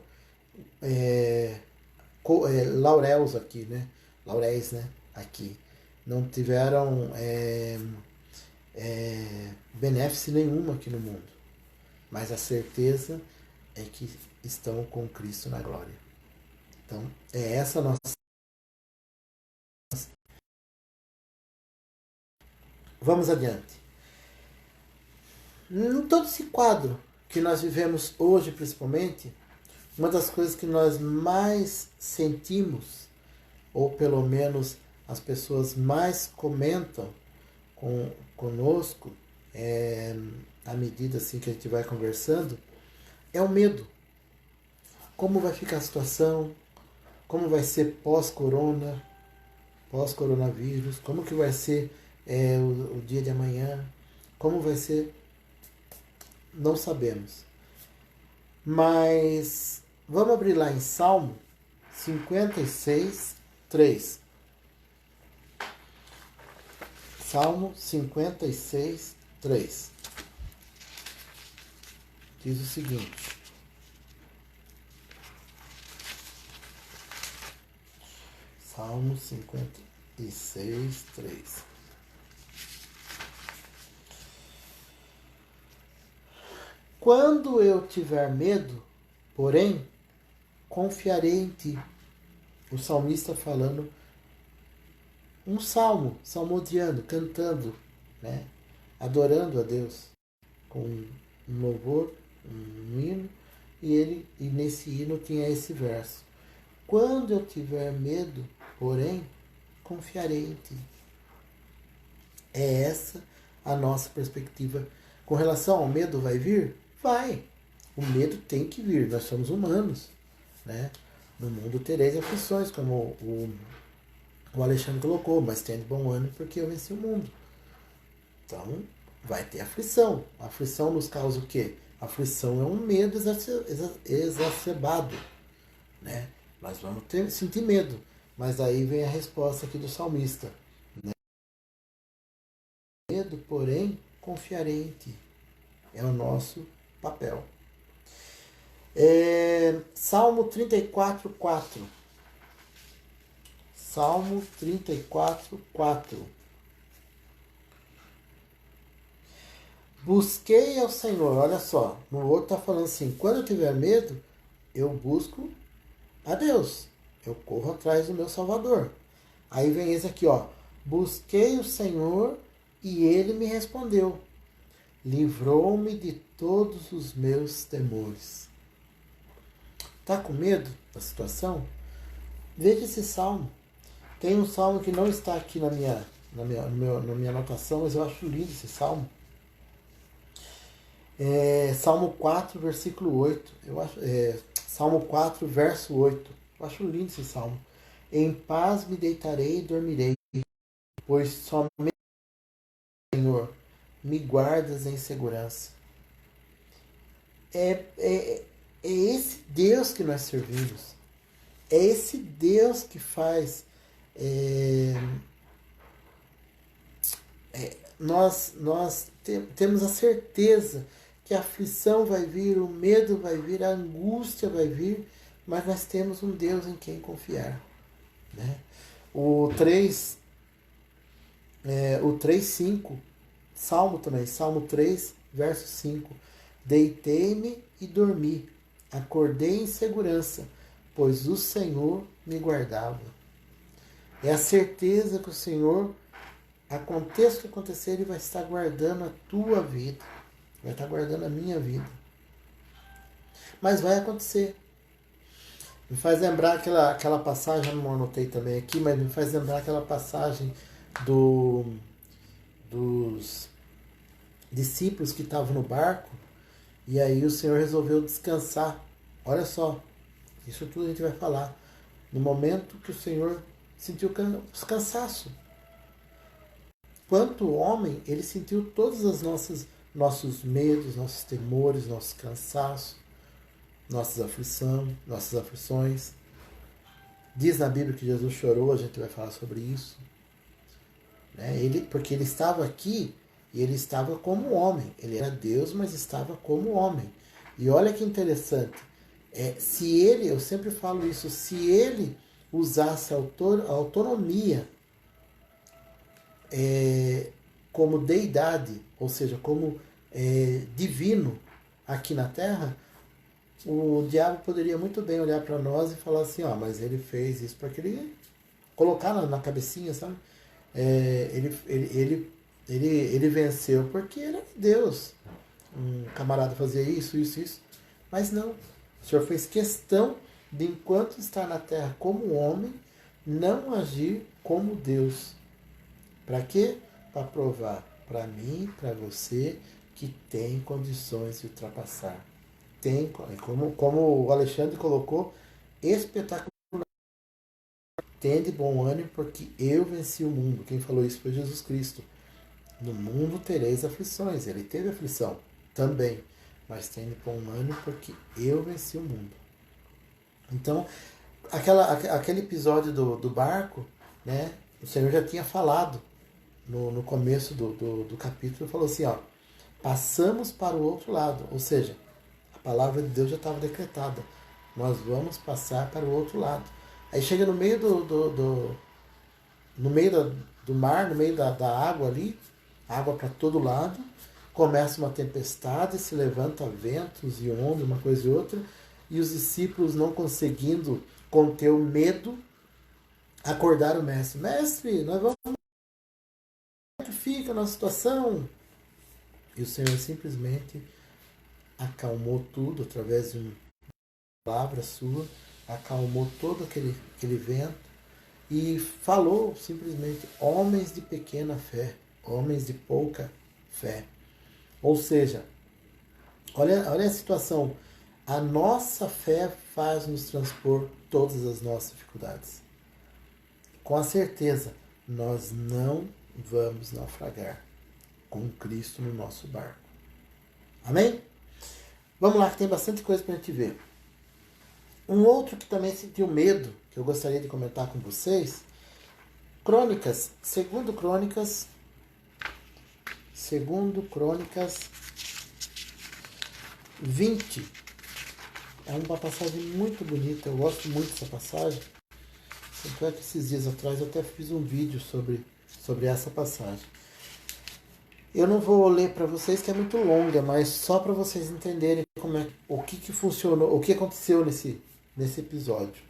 lauréus aqui, né? Lauréis, né? Aqui. Não tiveram benéfice nenhuma aqui no mundo. Mas a certeza é que estão com Cristo na glória. Então, é essa a nossa. Vamos adiante. Em todo esse quadro que nós vivemos hoje, principalmente, uma das coisas que nós mais sentimos, ou pelo menos as pessoas mais comentam conosco, à medida assim que a gente vai conversando, é o medo. Como vai ficar a situação, como vai ser pós-coronavírus, como que vai ser o dia de amanhã, como vai ser, não sabemos. Mas vamos abrir lá em Salmo 56, 3. Salmo 56, 3. Diz o seguinte: Salmo 56, 3. Quando eu tiver medo, porém, confiarei em ti. O salmista falando um salmo, salmodiando, cantando, né? Adorando a Deus com um louvor, um hino, e nesse hino tinha esse verso: quando eu tiver medo, porém, confiarei em ti. É essa a nossa perspectiva. Com relação ao medo, vai vir? Vai. O medo tem que vir, nós somos humanos, né? No mundo tereis aflições, como o Alexandre colocou, mas tenha de bom ânimo porque eu venci o mundo. Então, vai ter aflição. A aflição nos causa o quê? A aflição é um medo exacerbado, né? Nós vamos sentir medo. Mas aí vem a resposta aqui do salmista, né? Medo, porém, confiarei em ti. É o nosso papel. Salmo 34, 4. Salmo 34, 4. Busquei ao Senhor, olha só, no outro está falando assim, quando eu tiver medo, eu busco a Deus, eu corro atrás do meu Salvador. Aí vem esse aqui, ó, busquei o Senhor e Ele me respondeu, livrou-me de todos os meus temores. Tá com medo da situação? Veja esse salmo. Tem um salmo que não está aqui na minha anotação, mas eu acho lindo esse salmo. Salmo 4, versículo 8. Salmo 4, verso 8. Eu acho lindo esse salmo. Em paz me deitarei e dormirei, pois somente, Senhor, me guardas em segurança. É esse Deus que nós servimos. É esse Deus que faz é, temos a certeza que a aflição vai vir, o medo vai vir, a angústia vai vir, mas nós temos um Deus em quem confiar. Né? O 3, o 3:5, Salmo também, Salmo 3, verso 5. Deitei-me e dormi, acordei em segurança, pois o Senhor me guardava. É a certeza que o Senhor, aconteça o que acontecer, Ele vai estar guardando a tua vida, vai estar guardando a minha vida. Mas vai acontecer. Me faz lembrar aquela passagem, eu não anotei também aqui, mas me faz lembrar aquela passagem dos discípulos que estavam no barco e aí o Senhor resolveu descansar. Olha só, isso tudo a gente vai falar. No momento que o Senhor sentiu cansaço. Quanto homem, ele sentiu todos os nossos medos, nossos temores, nossos cansaços, nossas aflições. Diz na Bíblia que Jesus chorou, a gente vai falar sobre isso. Né? Porque ele estava aqui e ele estava como homem. Ele era Deus, mas estava como homem. E olha que interessante. Se ele, eu sempre falo isso, se ele usasse a autonomia como deidade, ou seja, como divino aqui na Terra, o diabo poderia muito bem olhar para nós e falar assim, mas ele fez isso porque ele colocar na cabecinha, sabe? Ele venceu porque ele era Deus. Um camarada fazia isso. Mas não. O Senhor fez questão de, enquanto está na terra como homem, não agir como Deus. Para quê? Para provar para mim, para você, que tem condições de ultrapassar. Tem, como o Alexandre colocou, espetacular. Tende bom ânimo, porque eu venci o mundo. Quem falou isso foi Jesus Cristo. No mundo tereis aflições. Ele teve aflição também. Mas tende bom ânimo, porque eu venci o mundo. Então, aquele episódio do barco, né, o Senhor já tinha falado no começo do capítulo, falou assim, passamos para o outro lado. Ou seja, a palavra de Deus já estava decretada. Nós vamos passar para o outro lado. Aí chega no meio no meio do mar, no meio da água ali, água para todo lado, começa uma tempestade, se levanta ventos e ondas, uma coisa e outra, e os discípulos, não conseguindo conter o medo, acordaram o mestre. Mestre, nós vamos... Como é que fica a nossa situação? E o Senhor simplesmente acalmou tudo através de uma palavra sua, acalmou todo aquele vento e falou simplesmente: homens de pequena fé, homens de pouca fé. Ou seja, olha a situação. A nossa fé faz nos transpor todas as nossas dificuldades. Com a certeza, nós não vamos naufragar com Cristo no nosso barco. Amém? Vamos lá, que tem bastante coisa para a gente ver. Um outro que também sentiu medo, que eu gostaria de comentar com vocês, Crônicas, segundo Crônicas 20. É uma passagem muito bonita, eu gosto muito dessa passagem. Tanto é que esses dias atrás eu até fiz um vídeo sobre essa passagem. Eu não vou ler para vocês, que é muito longa, mas só para vocês entenderem o que funcionou, o que aconteceu nesse episódio.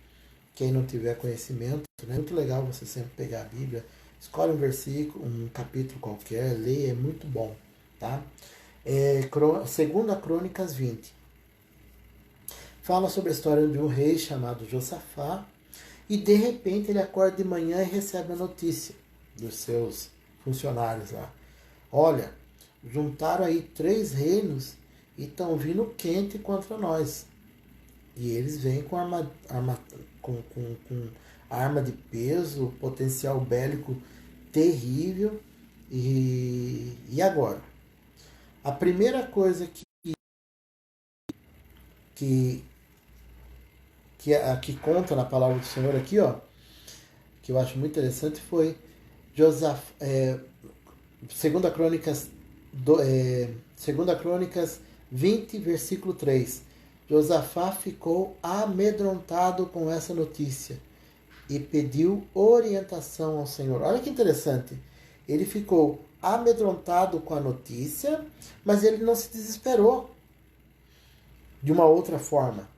Quem não tiver conhecimento, é muito legal você sempre pegar a Bíblia, escolhe um versículo, um capítulo qualquer, leia, é muito bom, tá? Segunda Crônicas 20. Fala sobre a história de um rei chamado Josafá, e de repente ele acorda de manhã e recebe a notícia dos seus funcionários lá. Olha, juntaram aí 3 reinos e estão vindo quente contra nós. E eles vêm com arma de peso, potencial bélico terrível. E agora? A primeira coisa que conta na palavra do Senhor aqui, que eu acho muito interessante foi Josaf, 2 Crônicas, 2 Crônicas 20, versículo 3. Josafá ficou amedrontado com essa notícia e pediu orientação ao Senhor. Olha que interessante. Ele ficou amedrontado com a notícia, mas ele não se desesperou de uma outra forma.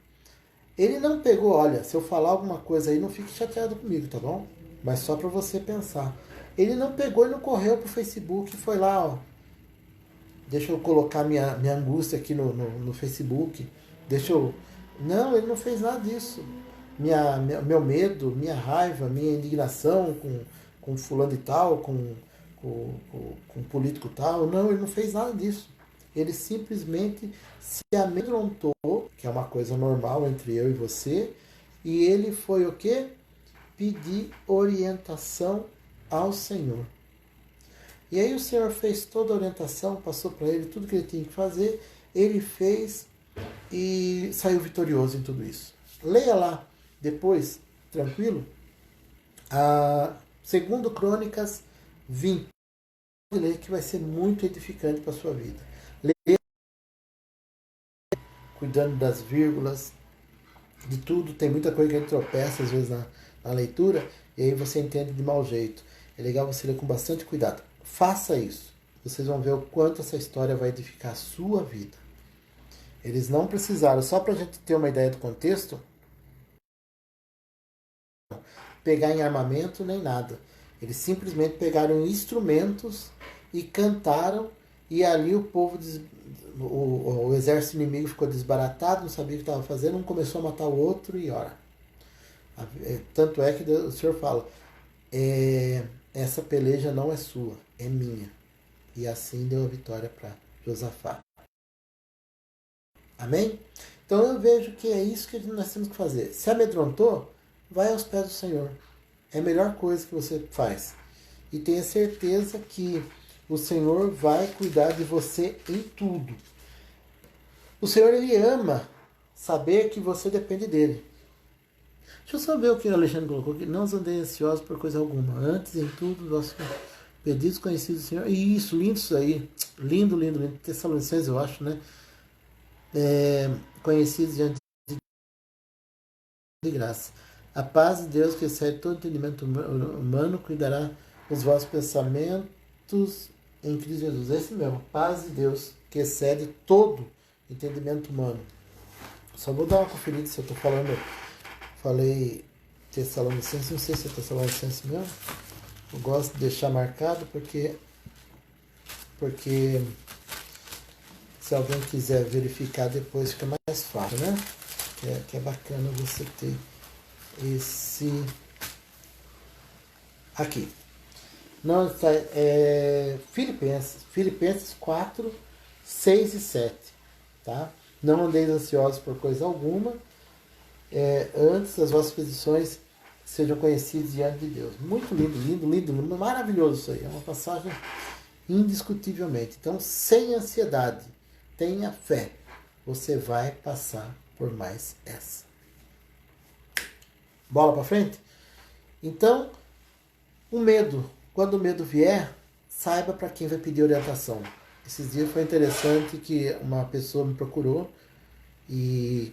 Ele não pegou, olha, se eu falar alguma coisa aí, não fique chateado comigo, tá bom? Mas só para você pensar. Ele não pegou e não correu pro Facebook e foi lá, ó. Deixa eu colocar minha angústia aqui no Facebook. Deixa eu... Não, ele não fez nada disso. Meu medo, minha raiva, minha indignação com fulano e tal, com político tal. Não, ele não fez nada disso. Ele simplesmente se amedrontou, que é uma coisa normal entre eu e você, e ele foi o quê? Pedir orientação ao Senhor. E aí o Senhor fez toda a orientação, passou para ele tudo que ele tinha que fazer, ele fez e saiu vitorioso em tudo isso. Leia lá depois, tranquilo, a 2 Crônicas 20, que vai ser muito edificante para a sua vida. Leia, cuidando das vírgulas, de tudo, tem muita coisa que a gente tropeça às vezes na leitura, e aí você entende de mau jeito. É legal você ler com bastante cuidado. Faça isso. Vocês vão ver o quanto essa história vai edificar a sua vida. Eles não precisaram, só para a gente ter uma ideia do contexto, pegar em armamento nem nada. Eles simplesmente pegaram instrumentos e cantaram, e ali o povo, o exército inimigo ficou desbaratado, não sabia o que estava fazendo, um começou a matar o outro e ora. Tanto é que o Senhor fala, essa peleja não é sua, é minha. E assim deu a vitória para Josafá. Amém? Então eu vejo que é isso que nós temos que fazer. Se amedrontou, vai aos pés do Senhor. É a melhor coisa que você faz. E tenha certeza que o Senhor vai cuidar de você em tudo. O Senhor, ele ama saber que você depende dele. Deixa eu só ver o que o Alexandre colocou aqui. Não os andei ansiosos por coisa alguma. Antes, em tudo, vossos pedidos conhecidos do Senhor. E isso, lindo isso aí. Lindo, lindo, lindo. Tessalonicenses, eu acho, né? Conhecidos diante de graça. A paz de Deus, que excede todo entendimento humano, cuidará os vossos pensamentos em Cristo Jesus. Esse mesmo, paz de Deus, que excede todo entendimento humano. Só vou dar uma conferida se eu estou falei Tessalonicenses, não sei se é Tessalonicenses mesmo. Eu gosto de deixar marcado porque se alguém quiser verificar depois fica mais fácil, né? Que é bacana você ter esse aqui. Não está, Filipenses 4, 6 e 7. Tá? Não andeis ansiosos por coisa alguma, antes as vossas petições sejam conhecidas diante de Deus. Muito lindo, lindo, lindo, lindo, maravilhoso isso aí. É uma passagem indiscutivelmente. Então, sem ansiedade, tenha fé. Você vai passar por mais essa. Bola para frente? Então, o medo. Quando o medo vier, saiba para quem vai pedir orientação. Esses dias foi interessante que uma pessoa me procurou e,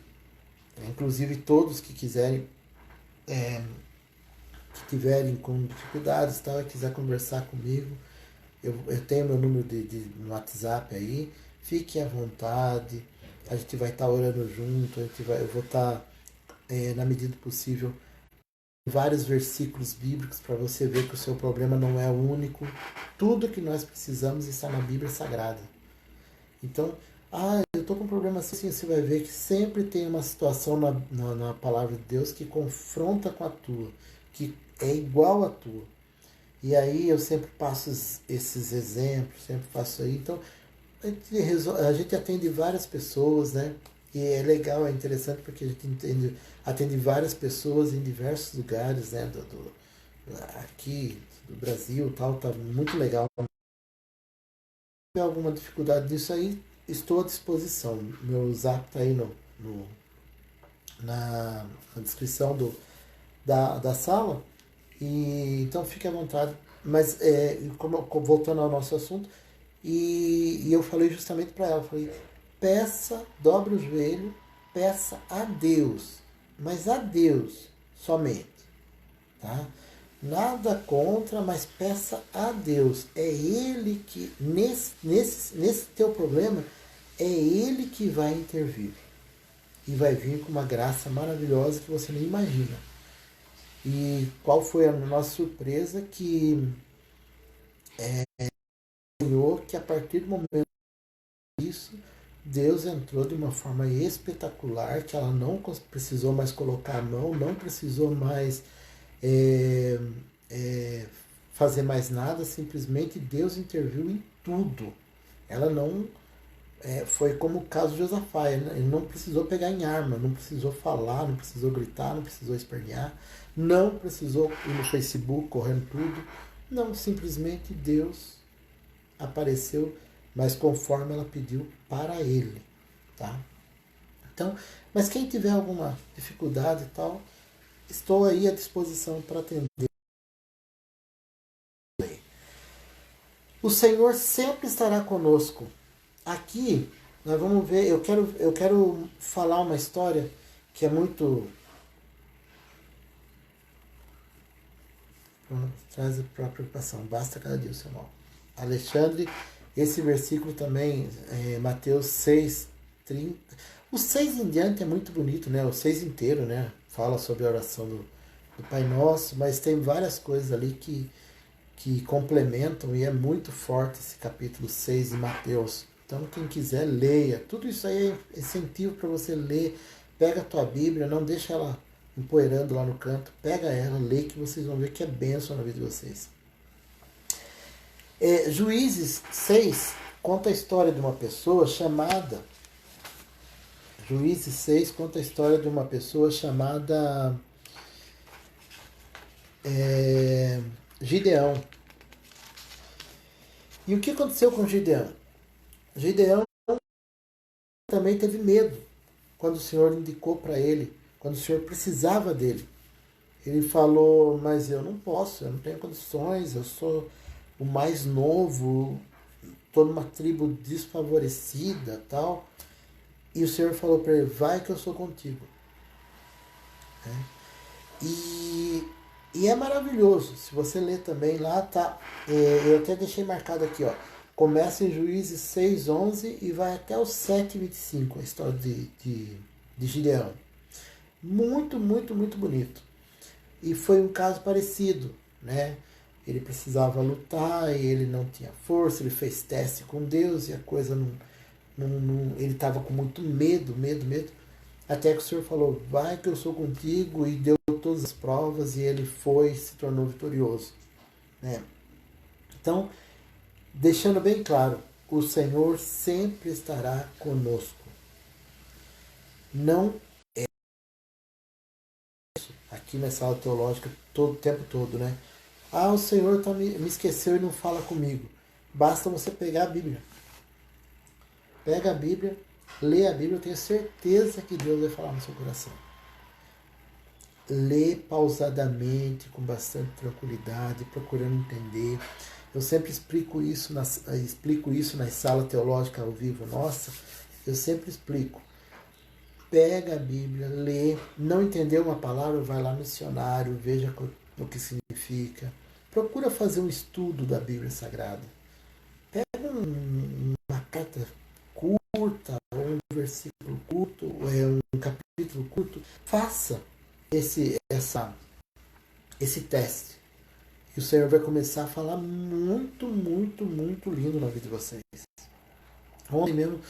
inclusive, todos que quiserem, que tiverem com dificuldades e tal, e quiser conversar comigo, eu tenho meu número no WhatsApp aí, fiquem à vontade, a gente vai estar orando junto, eu vou estar, na medida do possível, vários versículos bíblicos para você ver que o seu problema não é único. Tudo que nós precisamos está na Bíblia Sagrada. Então, eu estou com um problema assim, você vai ver que sempre tem uma situação na palavra de Deus que confronta com a tua, que é igual à tua. E aí eu sempre passo esses exemplos, sempre faço aí. Então, a gente atende várias pessoas, né? E é legal, é interessante porque a gente atende várias pessoas em diversos lugares, né? Aqui do Brasil, tal, tá muito legal. Se tiver alguma dificuldade disso aí, estou à disposição. Meu zap tá aí na descrição da sala. Então fique à vontade. Mas voltando ao nosso assunto, e eu falei justamente para ela, falei, peça, dobre o joelho, peça a Deus, mas a Deus somente, tá? Nada contra, mas peça a Deus. É Ele que, nesse teu problema, é Ele que vai intervir. E vai vir com uma graça maravilhosa que você nem imagina. E qual foi a nossa surpresa? Que Senhor, que a partir do momento disso, Deus entrou de uma forma espetacular, que ela não precisou mais colocar a mão, não precisou mais é, fazer mais nada, simplesmente Deus interviu em tudo. Ela não foi como o caso de Josafá, ele não precisou pegar em arma, não precisou falar, não precisou gritar, não precisou espernear, não precisou ir no Facebook correndo tudo, não, simplesmente Deus apareceu, mas conforme ela pediu para ele, tá? Então, mas quem tiver alguma dificuldade e tal, estou aí à disposição para atender. O Senhor sempre estará conosco. Aqui nós vamos ver, eu quero falar uma história que é muito traz a própria preocupação, basta cada dia o seu mal. Alexandre, esse versículo também, Mateus 6, 30. O 6 em diante é muito bonito, né? O 6 inteiro, né? Fala sobre a oração do Pai Nosso, mas tem várias coisas ali que complementam e é muito forte esse capítulo 6 de Mateus. Então, quem quiser, leia. Tudo isso aí é incentivo para você ler. Pega a tua Bíblia, não deixa ela empoeirando lá no canto. Pega ela, lê, que vocês vão ver que é bênção na vida de vocês. Juízes 6 conta a história de uma pessoa chamada... Juízes 6 conta a história de uma pessoa chamada Gideão. E o que aconteceu com Gideão? Gideão também teve medo quando o Senhor indicou para ele, quando o Senhor precisava dele. Ele falou, mas eu não posso, eu não tenho condições, eu sou o mais novo, estou numa tribo desfavorecida, tal. E o Senhor falou para ele, vai que eu sou contigo. E é maravilhoso, se você ler também lá, tá, eu até deixei marcado aqui, ó, começa em Juízes 6:11 e vai até o 7:25, a história de Gideão. Muito, muito, muito bonito. E foi um caso parecido, né? Ele precisava lutar e ele não tinha força, ele fez teste com Deus e a coisa não ele estava com muito medo, até que o Senhor falou, vai que eu sou contigo, e deu todas as provas e ele foi, se tornou vitorioso, né? Então, deixando bem claro, o Senhor sempre estará conosco. Não é aqui nessa aula teológica todo o tempo todo, né? Ah, o Senhor me esqueceu e não fala comigo. Basta você pegar a Bíblia. Pega a Bíblia, lê a Bíblia, eu tenho certeza que Deus vai falar no seu coração. Lê pausadamente, com bastante tranquilidade, procurando entender. Eu sempre explico isso nas salas teológicas ao vivo. Nossa, eu sempre explico. Pega a Bíblia, lê, não entendeu uma palavra, vai lá no dicionário, veja o que significa. Procura fazer um estudo da Bíblia Sagrada. Pega uma carta curta, ou um versículo curto, ou um capítulo curto. Faça esse teste. E o Senhor vai começar a falar muito, muito, muito lindo na vida de vocês. Ontem mesmo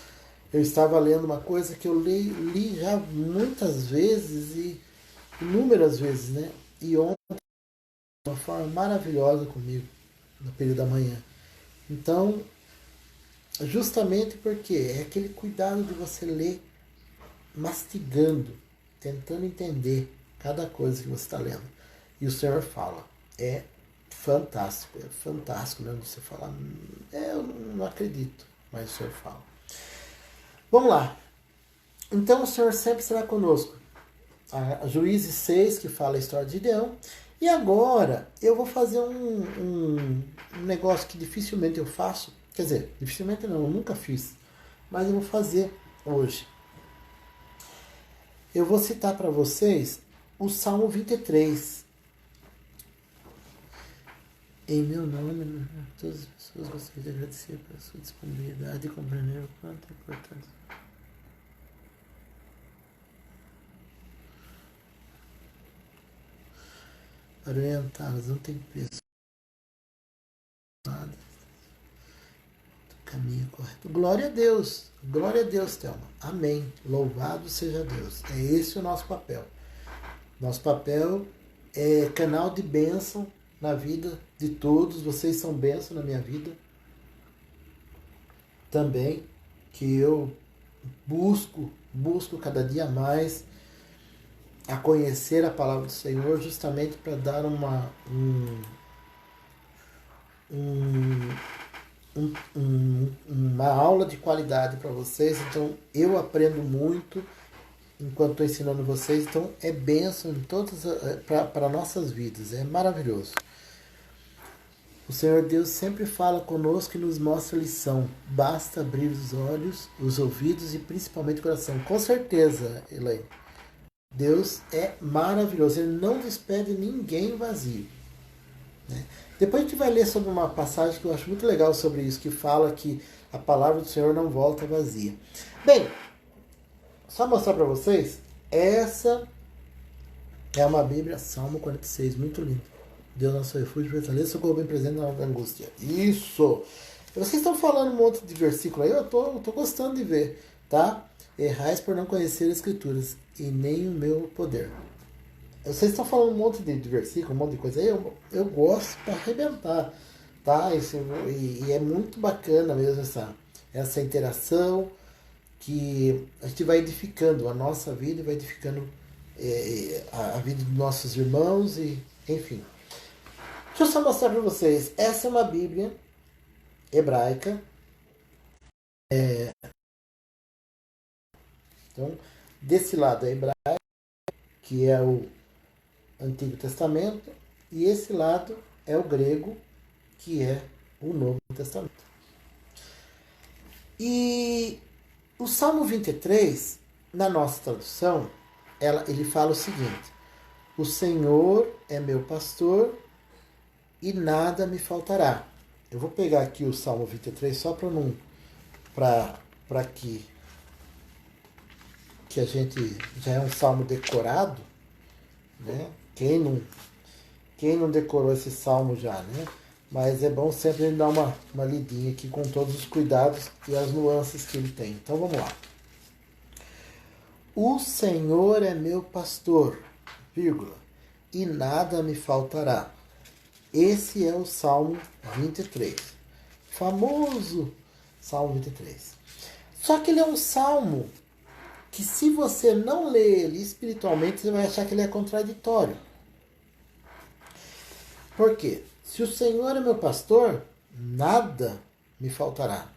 eu estava lendo uma coisa que eu li já muitas vezes e inúmeras vezes, né? E ontem de uma forma maravilhosa comigo, no período da manhã. Então, justamente porque é aquele cuidado de você ler mastigando, tentando entender cada coisa que você está lendo. E o Senhor fala. É fantástico mesmo você falar. Eu não acredito, mas o Senhor fala. Vamos lá. Então o Senhor sempre será conosco. A Juízes 6, que fala a história de Gideão, E agora eu vou fazer um negócio que dificilmente eu faço. Quer dizer, dificilmente não, eu nunca fiz. Mas eu vou fazer hoje. Eu vou citar para vocês o Salmo 23. Em meu nome, todas as pessoas gostariam de agradecer pela sua disponibilidade e compreender o quanto é importante. Para orientá-las, não tem preço. Nada. Do caminho correto. Glória a Deus, Thelma. Amém. Louvado seja Deus. É esse o nosso papel. Nosso papel é canal de bênção na vida de todos. Vocês são bênção na minha vida. Também, que eu busco cada dia mais a conhecer a palavra do Senhor, justamente para dar uma aula de qualidade para vocês. Então eu aprendo muito enquanto estou ensinando vocês. Então é bênção para nossas vidas, é maravilhoso. O Senhor Deus sempre fala conosco e nos mostra a lição. Basta abrir os olhos, os ouvidos e principalmente o coração. Com certeza, Elaine. Deus é maravilhoso. Ele não despede ninguém vazio. Né? Depois a gente vai ler sobre uma passagem que eu acho muito legal sobre isso, que fala que a palavra do Senhor não volta vazia. Bem, só mostrar para vocês, essa é uma Bíblia, Salmo 46, muito lindo. Deus nosso refúgio, fortaleza, socorro bem presente na hora da angústia. Isso! Vocês estão falando um monte de versículo aí, eu tô gostando de ver, tá? Errais por não conhecer as Escrituras e nem o meu poder. Vocês estão falando um monte de versículo, um monte de coisa aí, eu gosto para arrebentar, tá? E é muito bacana mesmo essa interação que a gente vai edificando a nossa vida e vai edificando a vida dos nossos irmãos e enfim. Deixa eu só mostrar para vocês. Essa é uma Bíblia hebraica. Então, desse lado é hebraico, que é o Antigo Testamento, e esse lado é o grego, que é o Novo Testamento. E o Salmo 23, na nossa tradução, ele fala o seguinte: o Senhor é meu pastor e nada me faltará. Eu vou pegar aqui o Salmo 23 só para que a gente já é um salmo decorado, né? Quem não decorou esse salmo já, né? Mas é bom sempre dar uma lidinha aqui com todos os cuidados e as nuances que ele tem. Então vamos lá. O Senhor é meu pastor, vírgula, e nada me faltará. Esse é o Salmo 23. Famoso Salmo 23. Só que ele é um salmo que, se você não lê ele espiritualmente, você vai achar que ele é contraditório. Por quê? Se o Senhor é meu pastor, nada me faltará.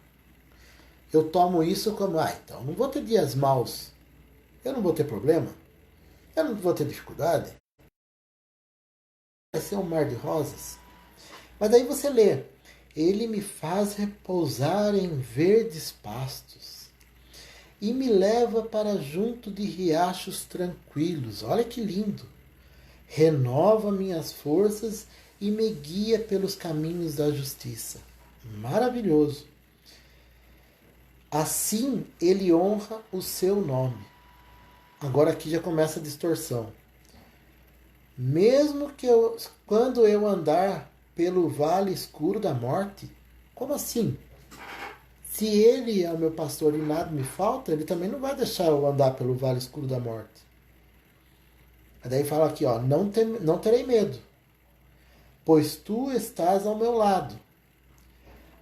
Eu tomo isso como, então não vou ter dias maus. Eu não vou ter problema. Eu não vou ter dificuldade. Vai ser um mar de rosas. Mas daí você lê: ele me faz repousar em verdes pastos e me leva para junto de riachos tranquilos. Olha que lindo! Renova minhas forças e me guia pelos caminhos da justiça. Maravilhoso! Assim ele honra o seu nome. Agora aqui já começa a distorção. Mesmo que quando eu andar pelo vale escuro da morte, como assim? Se ele é o meu pastor e nada me falta, ele também não vai deixar eu andar pelo vale escuro da morte. Daí fala aqui, não terei medo, pois tu estás ao meu lado.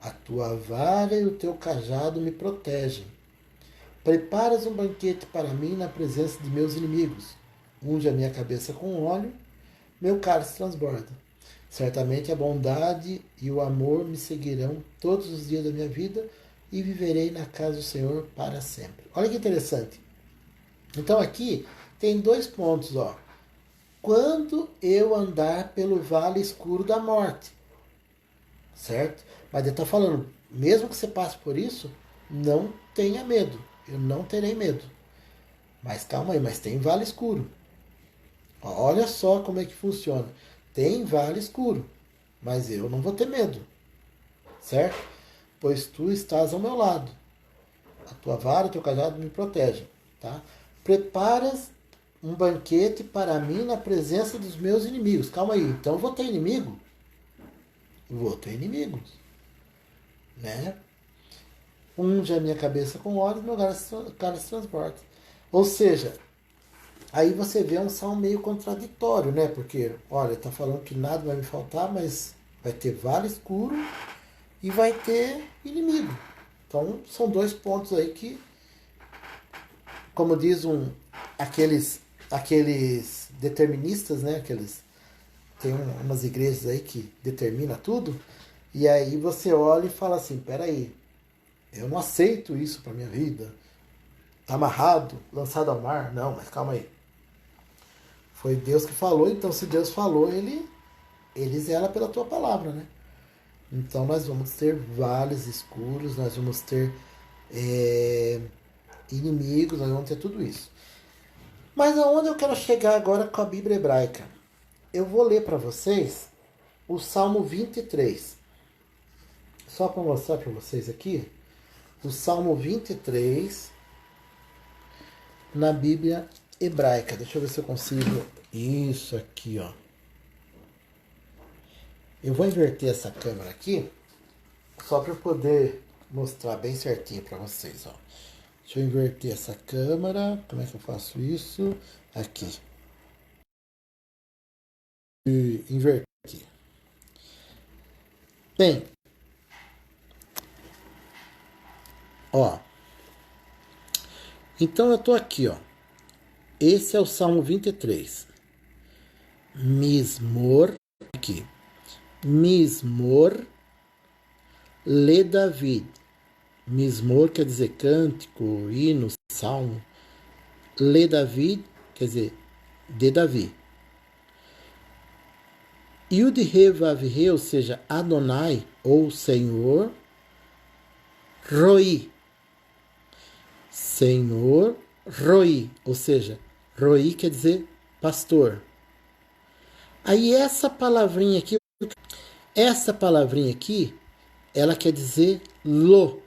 A tua vara e o teu cajado me protegem. Preparas um banquete para mim na presença de meus inimigos. Unge a minha cabeça com óleo, meu cálice transborda. Certamente a bondade e o amor me seguirão todos os dias da minha vida e viverei na casa do Senhor para sempre. Olha que interessante. Então aqui tem 2 pontos. quando eu andar pelo vale escuro da morte. Certo? Mas ele está falando, mesmo que você passe por isso, não tenha medo. Eu não terei medo. Mas calma aí, mas tem vale escuro. Olha só como é que funciona. Tem vale escuro, mas eu não vou ter medo. Certo? Pois tu estás ao meu lado. A tua vara e o teu cajado me protegem. Tá? Preparas um banquete para mim na presença dos meus inimigos. Calma aí, então eu vou ter inimigo? Vou ter inimigos. Né? Unge a minha cabeça com óleo e meu cara se transporta. Ou seja, aí você vê um salmo meio contraditório, né? Porque, olha, está falando que nada vai me faltar, mas vai ter vale escuro e vai ter inimigo. Então, são dois pontos aí que, como diz aqueles deterministas, né? Tem umas igrejas aí que determina tudo, e aí você olha e fala assim, peraí, eu não aceito isso para minha vida. Amarrado, lançado ao mar. Não, mas calma aí. Foi Deus que falou, então se Deus falou, ele zela pela tua palavra, né? Então nós vamos ter vales escuros, nós vamos ter inimigos, nós vamos ter tudo isso. Mas aonde eu quero chegar agora com a Bíblia hebraica? Eu vou ler para vocês o Salmo 23. Só para mostrar para vocês aqui, o Salmo 23 na Bíblia hebraica. Deixa eu ver se eu consigo. Isso aqui, ó. Eu vou inverter essa câmera aqui, só para poder mostrar bem certinho para vocês, ó. Deixa eu inverter essa câmera. Como é que eu faço isso? Aqui. E inverter aqui. Bem, ó. Então eu tô aqui, ó. Esse é o Salmo 23. Mismor, aqui. Mismor le David. Mismor quer dizer cântico, hino, salmo. Le David quer dizer de Davi. Yud He Vav He, ou seja, Adonai ou Senhor. Roi. Senhor Roi, ou seja, Roi quer dizer pastor. Aí essa palavrinha aqui, ela quer dizer lo.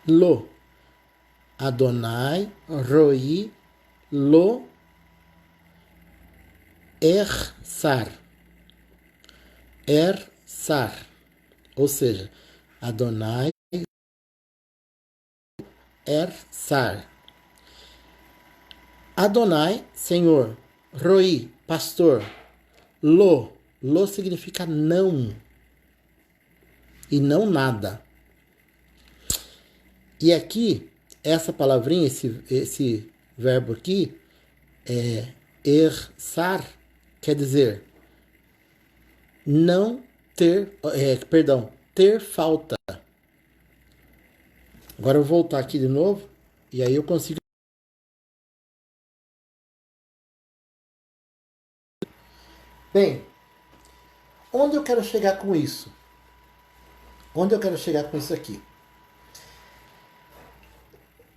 Lo. Adonai, Roi, lo, Ersar. Ersar. Ou seja, Adonai, Ersar. Adonai, Senhor. Roi, pastor. Lo. Lo significa não. E não nada. E aqui, essa palavrinha, esse verbo aqui, ersar, quer dizer não ter, ter falta. Agora eu vou voltar aqui de novo, e aí eu consigo. Bem, onde eu quero chegar com isso? Onde eu quero chegar com isso aqui?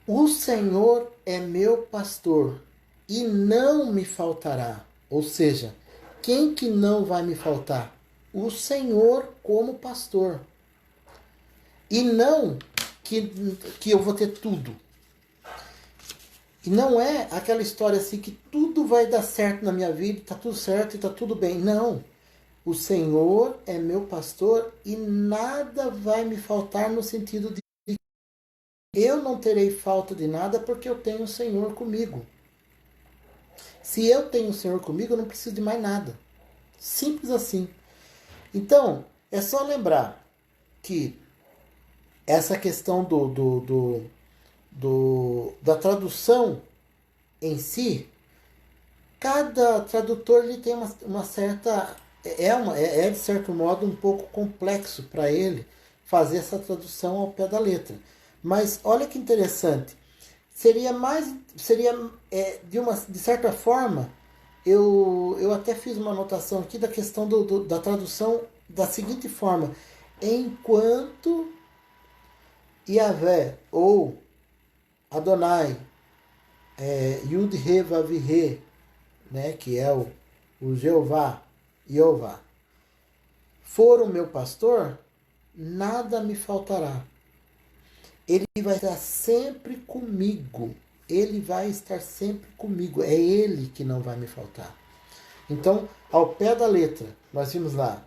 O Senhor é meu pastor e não me faltará. Ou seja, quem que não vai me faltar? O Senhor como pastor. E não que eu vou ter tudo. E não é aquela história assim que tudo vai dar certo na minha vida, tá tudo certo e tá tudo bem. Não. O Senhor é meu pastor e nada vai me faltar no sentido de eu não terei falta de nada porque eu tenho o Senhor comigo. Se eu tenho o Senhor comigo, eu não preciso de mais nada. Simples assim. Então, é só lembrar que essa questão da tradução em si, cada tradutor ele tem uma certa... É de certo modo um pouco complexo para ele fazer essa tradução ao pé da letra. Mas olha que interessante. Seria de certa forma eu até fiz uma anotação aqui da questão da tradução da seguinte forma: enquanto Yahvé ou Adonai, Yud He Vav He, né, que é o Jeová, for o meu pastor, nada me faltará. Ele vai estar sempre comigo. Ele vai estar sempre comigo. É Ele que não vai me faltar. Então, ao pé da letra, nós vimos lá: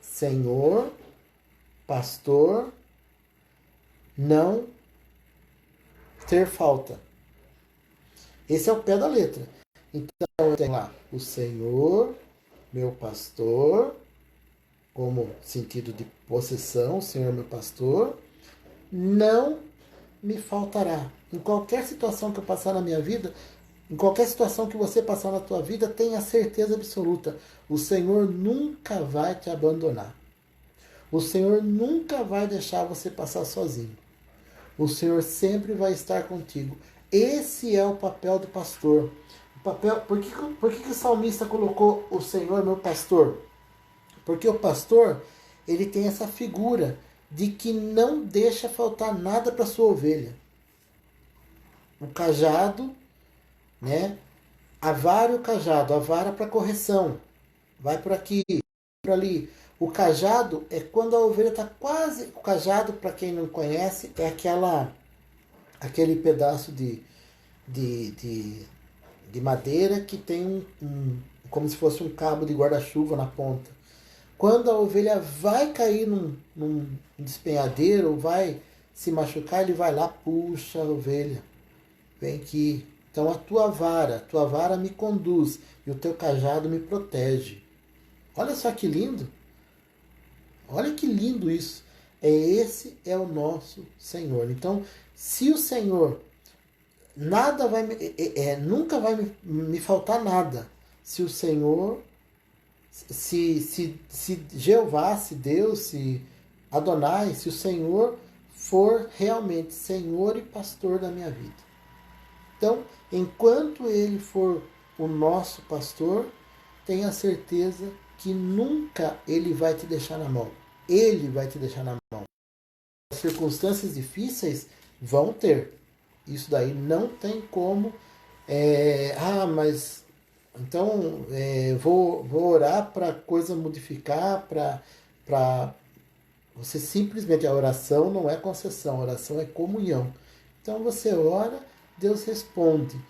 Senhor, pastor, não ter falta. Esse é o pé da letra. Então, eu tenho lá o Senhor, meu pastor, como sentido de possessão, Senhor, meu pastor, não me faltará. Em qualquer situação que eu passar na minha vida, em qualquer situação que você passar na tua vida, tenha certeza absoluta: o Senhor nunca vai te abandonar. O Senhor nunca vai deixar você passar sozinho. O Senhor sempre vai estar contigo. Esse é o papel do pastor. Por que o salmista colocou o Senhor meu pastor? Porque o pastor, ele tem essa figura de que não deixa faltar nada para sua ovelha. O cajado, né? A vara e o cajado. A vara para correção. Vai por aqui, por ali. O cajado é quando a ovelha está quase... O cajado, para quem não conhece, é aquele pedaço de madeira que tem como se fosse um cabo de guarda-chuva na ponta. Quando a ovelha vai cair num despenhadeiro ou vai se machucar, ele vai lá, puxa a ovelha. Vem aqui. Então a tua vara me conduz e o teu cajado me protege. Olha só que lindo. Olha que lindo isso. Esse é o nosso Senhor. Então, se o Senhor nada vai nunca vai me faltar nada. Se o Senhor, se Jeová, se Deus, se Adonai, se o Senhor for realmente Senhor e pastor da minha vida. Então, enquanto Ele for o nosso pastor, tenha certeza que nunca Ele vai te deixar na mão. Ele vai te deixar na mão. As circunstâncias difíceis vão ter. Isso daí não tem como. Mas então vou orar para a coisa modificar, para você simplesmente. A oração não é concessão, a oração é comunhão. Então você ora, Deus responde.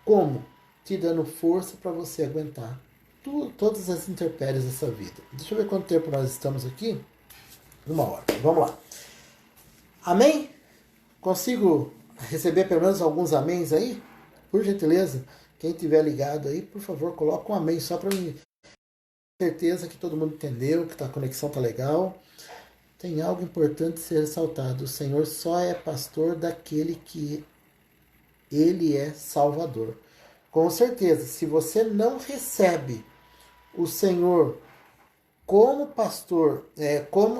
Como? Te dando força para você aguentar todas as intempéries dessa vida. Deixa eu ver quanto tempo nós estamos aqui. 1 hora. Vamos lá. Amém? Consigo receber pelo menos alguns améns aí? Por gentileza, quem tiver ligado aí, por favor, coloca um amém só para mim. Certeza que todo mundo entendeu, que a conexão tá legal. Tem algo importante ser ressaltado. O Senhor só é pastor daquele que Ele é Salvador. Com certeza, se você não recebe o Senhor como pastor,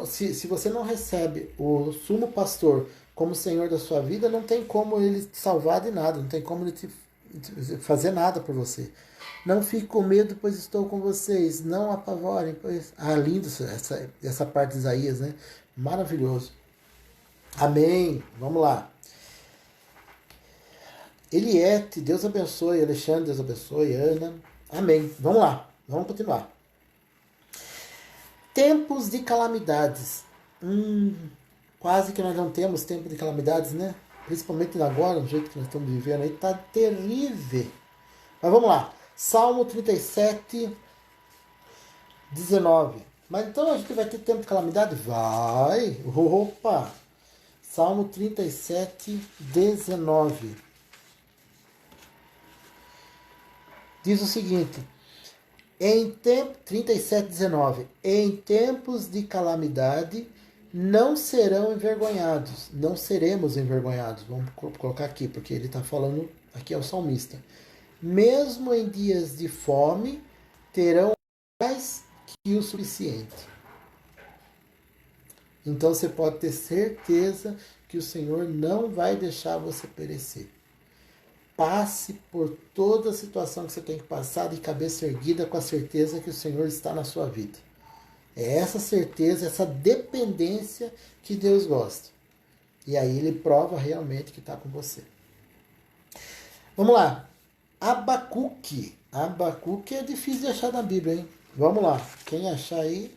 se você não recebe o sumo pastor como Senhor da sua vida, não tem como Ele te salvar de nada, não tem como Ele te fazer nada por você. Não fique com medo, pois estou com vocês. Não apavorem, pois... lindo essa parte de Isaías, né? Maravilhoso. Amém. Vamos lá. Eliette, Deus abençoe. Alexandre, Deus abençoe. Ana. Amém. Vamos lá. Vamos continuar. Tempos de calamidades. Quase que nós não temos tempo de calamidades, né? Principalmente agora, do jeito que nós estamos vivendo aí, tá terrível. Mas vamos lá. Salmo 37, 19. Mas então a gente vai ter tempo de calamidade? Vai! Opa! Salmo 37, 19. Diz o seguinte: 37, 19. Em tempos de calamidade não serão envergonhados. Não seremos envergonhados. Vamos colocar aqui, porque ele está falando, aqui é o salmista. Mesmo em dias de fome, terão mais que o suficiente. Então você pode ter certeza que o Senhor não vai deixar você perecer. passe por toda a situação que você tem que passar de cabeça erguida com a certeza que o Senhor está na sua vida. É essa certeza, essa dependência que Deus gosta. E aí ele prova realmente que está com você. Vamos lá. Abacuque. Abacuque é difícil de achar na Bíblia, hein? Vamos lá. Quem achar aí,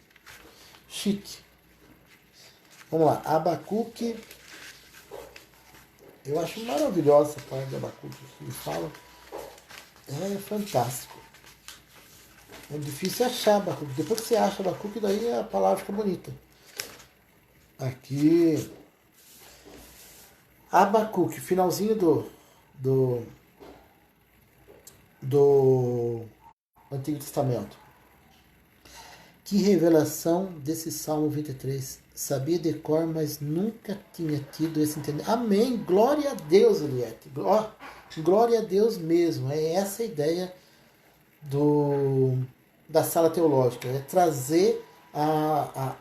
chique. Vamos lá. Abacuque. Eu acho maravilhosa essa parte de Abacuque. Ele fala. É fantástico. É difícil achar Abacuque. Depois que você acha Abacuque, daí a palavra fica bonita. Aqui. Abacuque, finalzinho do Antigo Testamento. Que revelação desse Salmo 23. Sabia de cor, mas nunca tinha tido esse entendimento. Amém. Glória a Deus, Eliette. Glória a Deus mesmo. É essa a ideia da sala teológica. É trazer a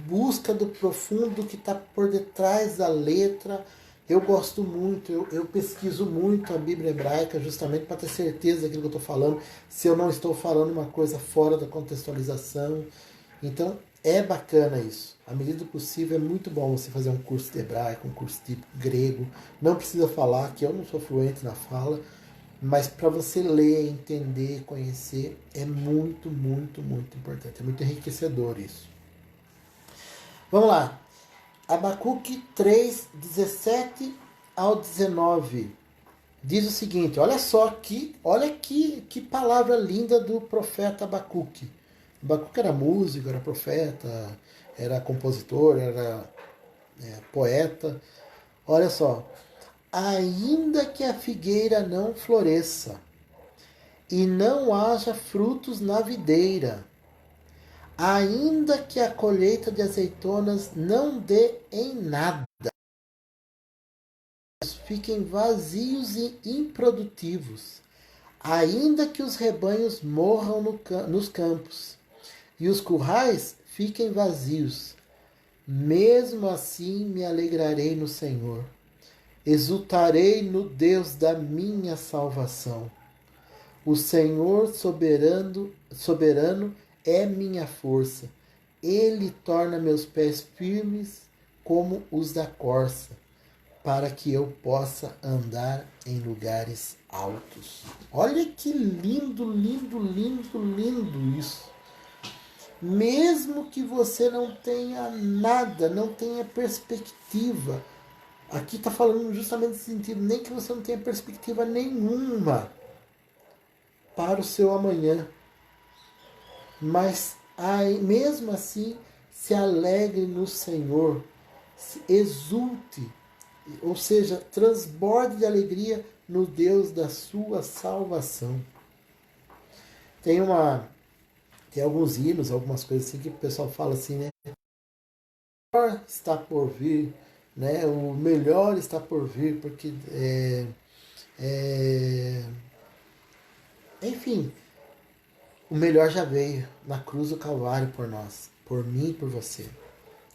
busca do profundo que está por detrás da letra. Eu gosto muito, eu pesquiso muito a Bíblia hebraica justamente para ter certeza daquilo que eu estou falando, se eu não estou falando uma coisa fora da contextualização. Então é bacana isso. À medida do possível é muito bom você fazer um curso de hebraico, um curso de grego. Não precisa falar, que eu não sou fluente na fala, mas para você ler, entender, conhecer, é muito, muito, muito importante. É muito enriquecedor isso. Vamos lá. Abacuque 3, 17 ao 19. Diz o seguinte, olha que palavra linda do profeta Abacuque. Abacuque era músico, era profeta, era compositor, era poeta. Olha só. Ainda que a figueira não floresça e não haja frutos na videira, ainda que a colheita de azeitonas não dê em nada, fiquem vazios e improdutivos, ainda que os rebanhos morram nos campos e os currais fiquem vazios, mesmo assim me alegrarei no Senhor, exultarei no Deus da minha salvação. O Senhor soberano é minha força. Ele torna meus pés firmes como os da corça, para que eu possa andar em lugares altos. Olha que lindo, lindo, lindo, lindo isso. Mesmo que você não tenha nada, não tenha perspectiva. Aqui está falando justamente nesse sentido, nem que você não tenha perspectiva nenhuma para o seu amanhã. Mas mesmo assim, se alegre no Senhor, exulte, ou seja, transborde de alegria no Deus da sua salvação. Tem alguns hinos, algumas coisas assim que o pessoal fala assim, né? O melhor está por vir, né? O melhor está por vir, porque enfim, o melhor já veio na cruz do Calvário por nós, por mim e por você.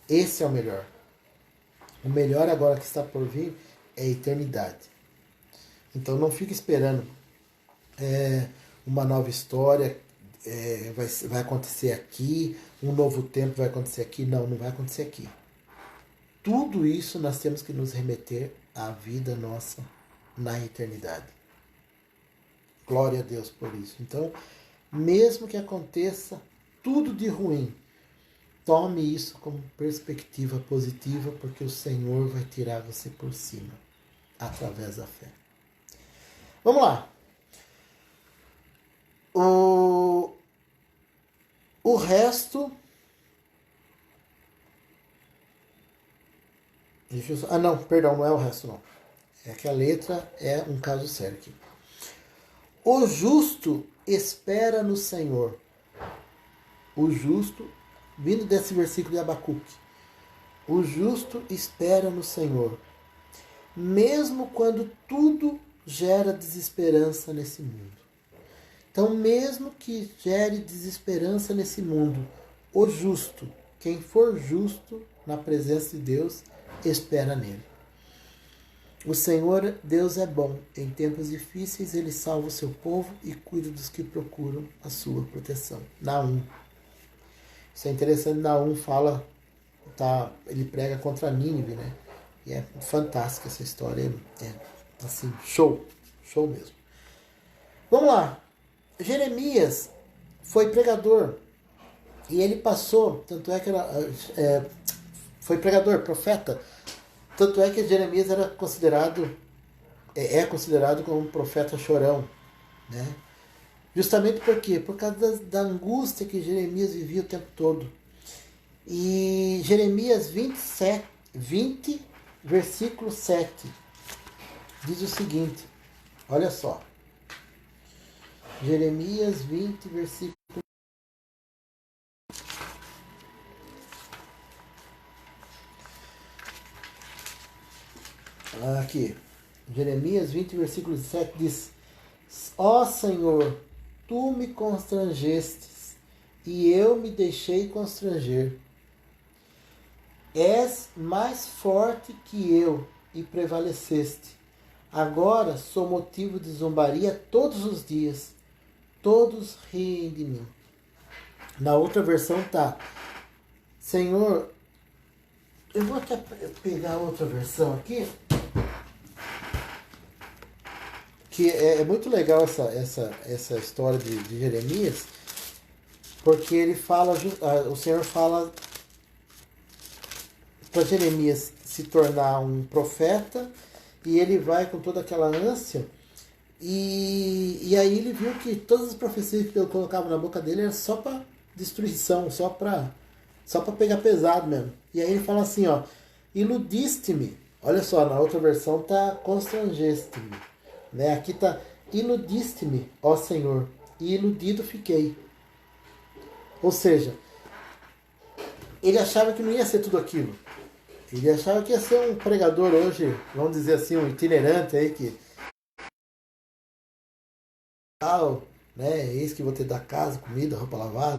Esse é o melhor. O melhor agora que está por vir é a eternidade. Então não fique esperando uma nova história, vai acontecer aqui, um novo tempo vai acontecer aqui. Não, não vai acontecer aqui. Tudo isso nós temos que nos remeter à vida nossa na eternidade. Glória a Deus por isso. Então, mesmo que aconteça tudo de ruim, tome isso como perspectiva positiva, porque o Senhor vai tirar você por cima, através da fé. Vamos lá. O resto... não, perdão, não é o resto não. É que a letra é um caso sério aqui. O justo espera no Senhor. O justo, vindo desse versículo de Abacuque, o justo espera no Senhor, mesmo quando tudo gera desesperança nesse mundo. Então, mesmo que gere desesperança nesse mundo, o justo, quem for justo na presença de Deus, espera nele. O Senhor Deus é bom. Em tempos difíceis ele salva o seu povo e cuida dos que procuram a sua proteção. Naum. Isso é interessante, Naum fala, ele prega contra Nínive, né? E é fantástica essa história, assim, show mesmo. Vamos lá. Jeremias foi pregador e ele passou, tanto é que foi pregador, profeta, tanto é que Jeremias era considerado, é considerado como um profeta chorão, né? Justamente por quê? Por causa da angústia que Jeremias vivia o tempo todo. E Jeremias 20, versículo 7, diz o seguinte, olha só. Jeremias 20, versículo. Aqui. Jeremias 20, versículo 7 diz: Ó Senhor, tu me constrangestes, e eu me deixei constranger. És mais forte que eu, e prevaleceste. Agora sou motivo de zombaria todos os dias. Todos riem de mim. Na outra versão tá: Senhor, eu vou até pegar outra versão aqui, que é muito legal essa história de Jeremias, porque ele fala, o Senhor fala para Jeremias se tornar um profeta, e ele vai com toda aquela ânsia, e aí ele viu que todas as profecias que Deus colocava na boca dele eram só para destruição, só para pegar pesado mesmo. E aí ele fala assim, ó: iludiste-me. Olha só, na outra versão tá constrangeste-me, né? Aqui tá: iludiste-me, ó Senhor, e iludido fiquei. Ou seja, ele achava que não ia ser tudo aquilo. Ele achava que ia ser um pregador hoje, vamos dizer assim, um itinerante aí que tal, né? Eis que vou te dar casa, comida, roupa lavada,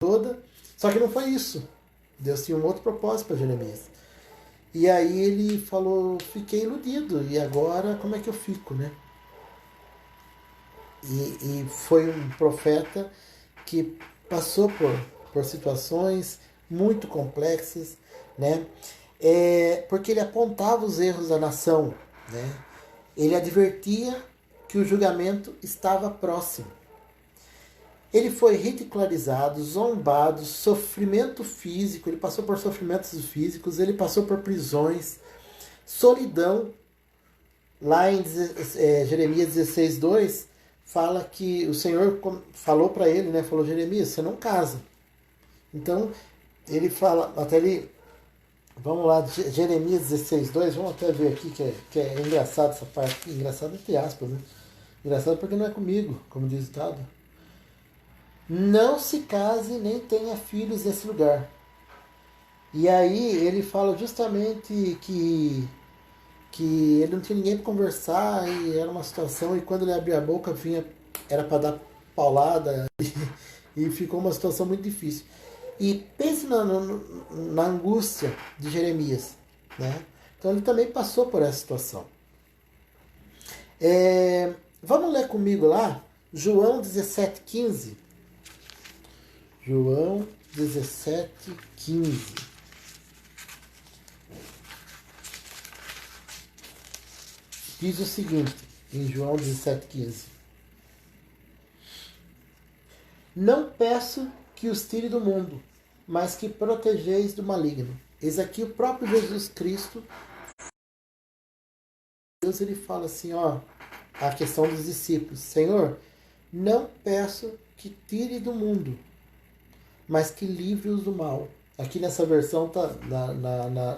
toda. Só que não foi isso. Deus tinha um outro propósito para Jeremias. E aí ele falou: fiquei iludido, e agora como é que eu fico, né? E foi um profeta que passou por situações muito complexas, né? Porque ele apontava os erros da nação, né? Ele advertia que o julgamento estava próximo. Ele foi ridicularizado, zombado, sofrimento físico, ele passou por sofrimentos físicos, ele passou por prisões, solidão. Lá em Jeremias 16:2, fala que o Senhor falou para ele, né? Falou: Jeremias, você não casa. Então, ele fala, até ele, vamos lá, Jeremias 16:2, vamos até ver aqui, que é engraçado essa parte aqui, engraçado entre aspas, né? Engraçado porque não é comigo, como diz o ditado. Não se case nem tenha filhos nesse lugar. E aí ele fala justamente que ele não tinha ninguém para conversar, e era uma situação, e quando ele abria a boca era para dar paulada, e ficou uma situação muito difícil. E pense na angústia de Jeremias, né? Então ele também passou por essa situação. Vamos ler comigo lá, João 17:15. João 17:15. Diz o seguinte, em João 17:15: Não peço que os tire do mundo, mas que protegeis do maligno. Eis aqui o próprio Jesus Cristo. Deus, ele fala assim, ó, a questão dos discípulos: Senhor, não peço que tire do mundo, mas que livre-os do mal. Aqui nessa versão tá,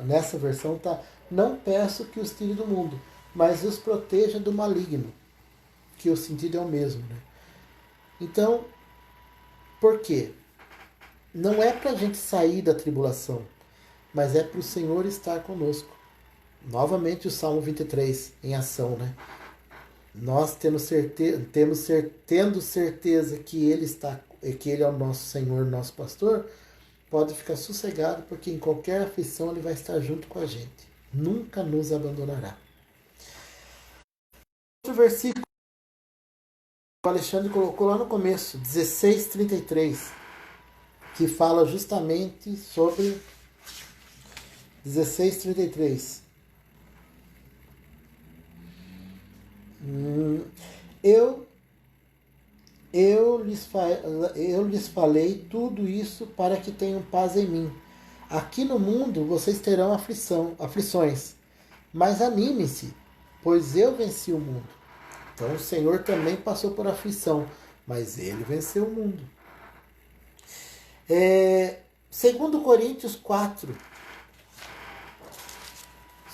nessa versão tá: não peço que os tire do mundo, mas os proteja do maligno. Que o sentido é o mesmo, né? Então, por quê? Não é para a gente sair da tribulação, mas é para o Senhor estar conosco. Novamente o Salmo 23 em ação, né? Nós tendo certeza que Ele é o nosso Senhor, nosso pastor, pode ficar sossegado, porque em qualquer aflição Ele vai estar junto com a gente. nunca nos abandonará. Outro versículo que o Alexandre colocou lá no começo, 16:33, que fala justamente sobre 16:33. Eu lhes falei tudo isso para que tenham paz em mim. Aqui no mundo vocês terão aflições, mas anime-se, pois eu venci o mundo. Então o Senhor também passou por aflição, mas ele venceu o mundo. 2 Coríntios 4.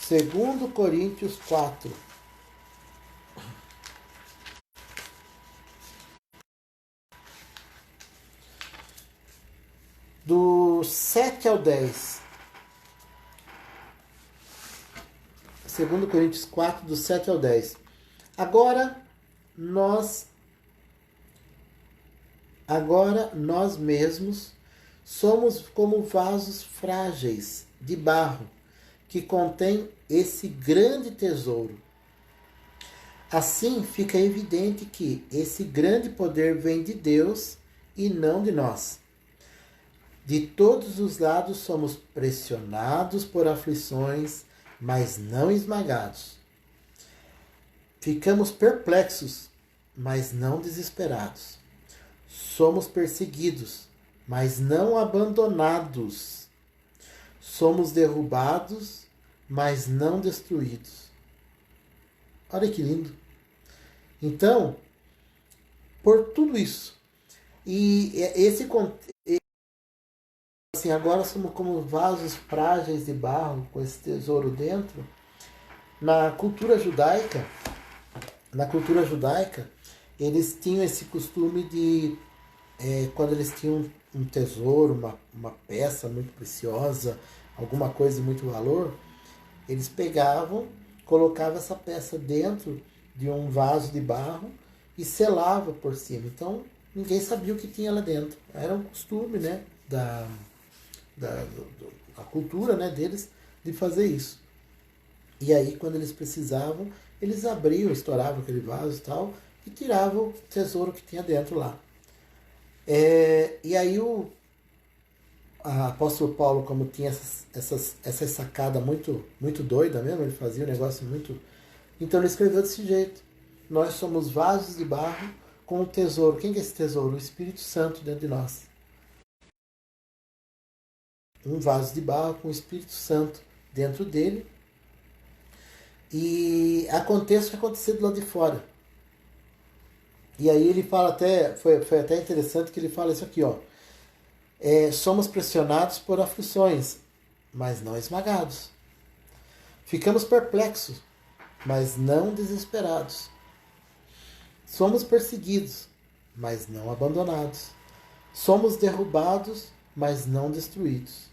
2 Coríntios 4. Do 7 ao 10. 2 Coríntios 4, do 7 ao 10. Agora nós mesmos somos como vasos frágeis de barro que contém esse grande tesouro. Assim fica evidente que esse grande poder vem de Deus e não de nós. De todos os lados somos pressionados por aflições, mas não esmagados. Ficamos perplexos, mas não desesperados. Somos perseguidos, mas não abandonados. Somos derrubados, mas não destruídos. Olha que lindo. Então, por tudo isso, e esse assim, agora somos como vasos frágeis de barro com esse tesouro dentro. Na cultura judaica, eles tinham esse costume de, quando eles tinham um tesouro, uma peça muito preciosa, alguma coisa de muito valor, eles pegavam, colocavam essa peça dentro de um vaso de barro e selava por cima. Então ninguém sabia o que tinha lá dentro. Era um costume, né, da cultura, né, deles de fazer isso. E aí, quando eles precisavam, eles abriam, estouravam aquele vaso e tal, e tiravam o tesouro que tinha dentro lá. E aí o apóstolo Paulo, como tinha essa sacada muito, muito doida mesmo, ele fazia um negócio muito... Então ele escreveu desse jeito. Nós somos vasos de barro com um tesouro. Quem que é esse tesouro? O Espírito Santo dentro de nós. Um vaso de barro com o Espírito Santo dentro dele. E aconteça o que acontecer do lado de fora. E aí ele fala até, foi até interessante que ele fala isso aqui, ó. Somos pressionados por aflições, mas não esmagados. Ficamos perplexos, mas não desesperados. Somos perseguidos, mas não abandonados. Somos derrubados, mas não destruídos.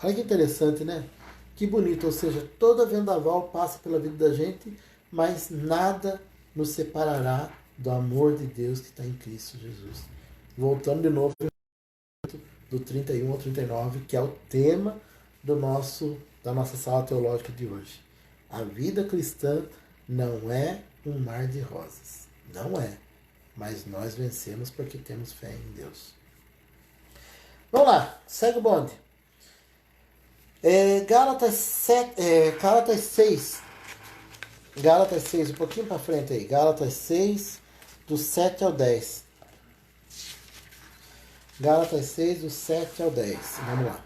Olha que interessante, né? Que bonito, ou seja, toda vendaval passa pela vida da gente, mas nada nos separará do amor de Deus que está em Cristo Jesus. Voltando de novo do 31 ao 39, que é o tema da nossa sala teológica de hoje. A vida cristã não é um mar de rosas. Não é. Mas nós vencemos porque temos fé em Deus. Vamos lá, segue o bonde. Gálatas 6. Gálatas 6, um pouquinho para frente aí. Gálatas 6, do 7 ao 10. Gálatas 6, do 7 ao 10. Vamos lá.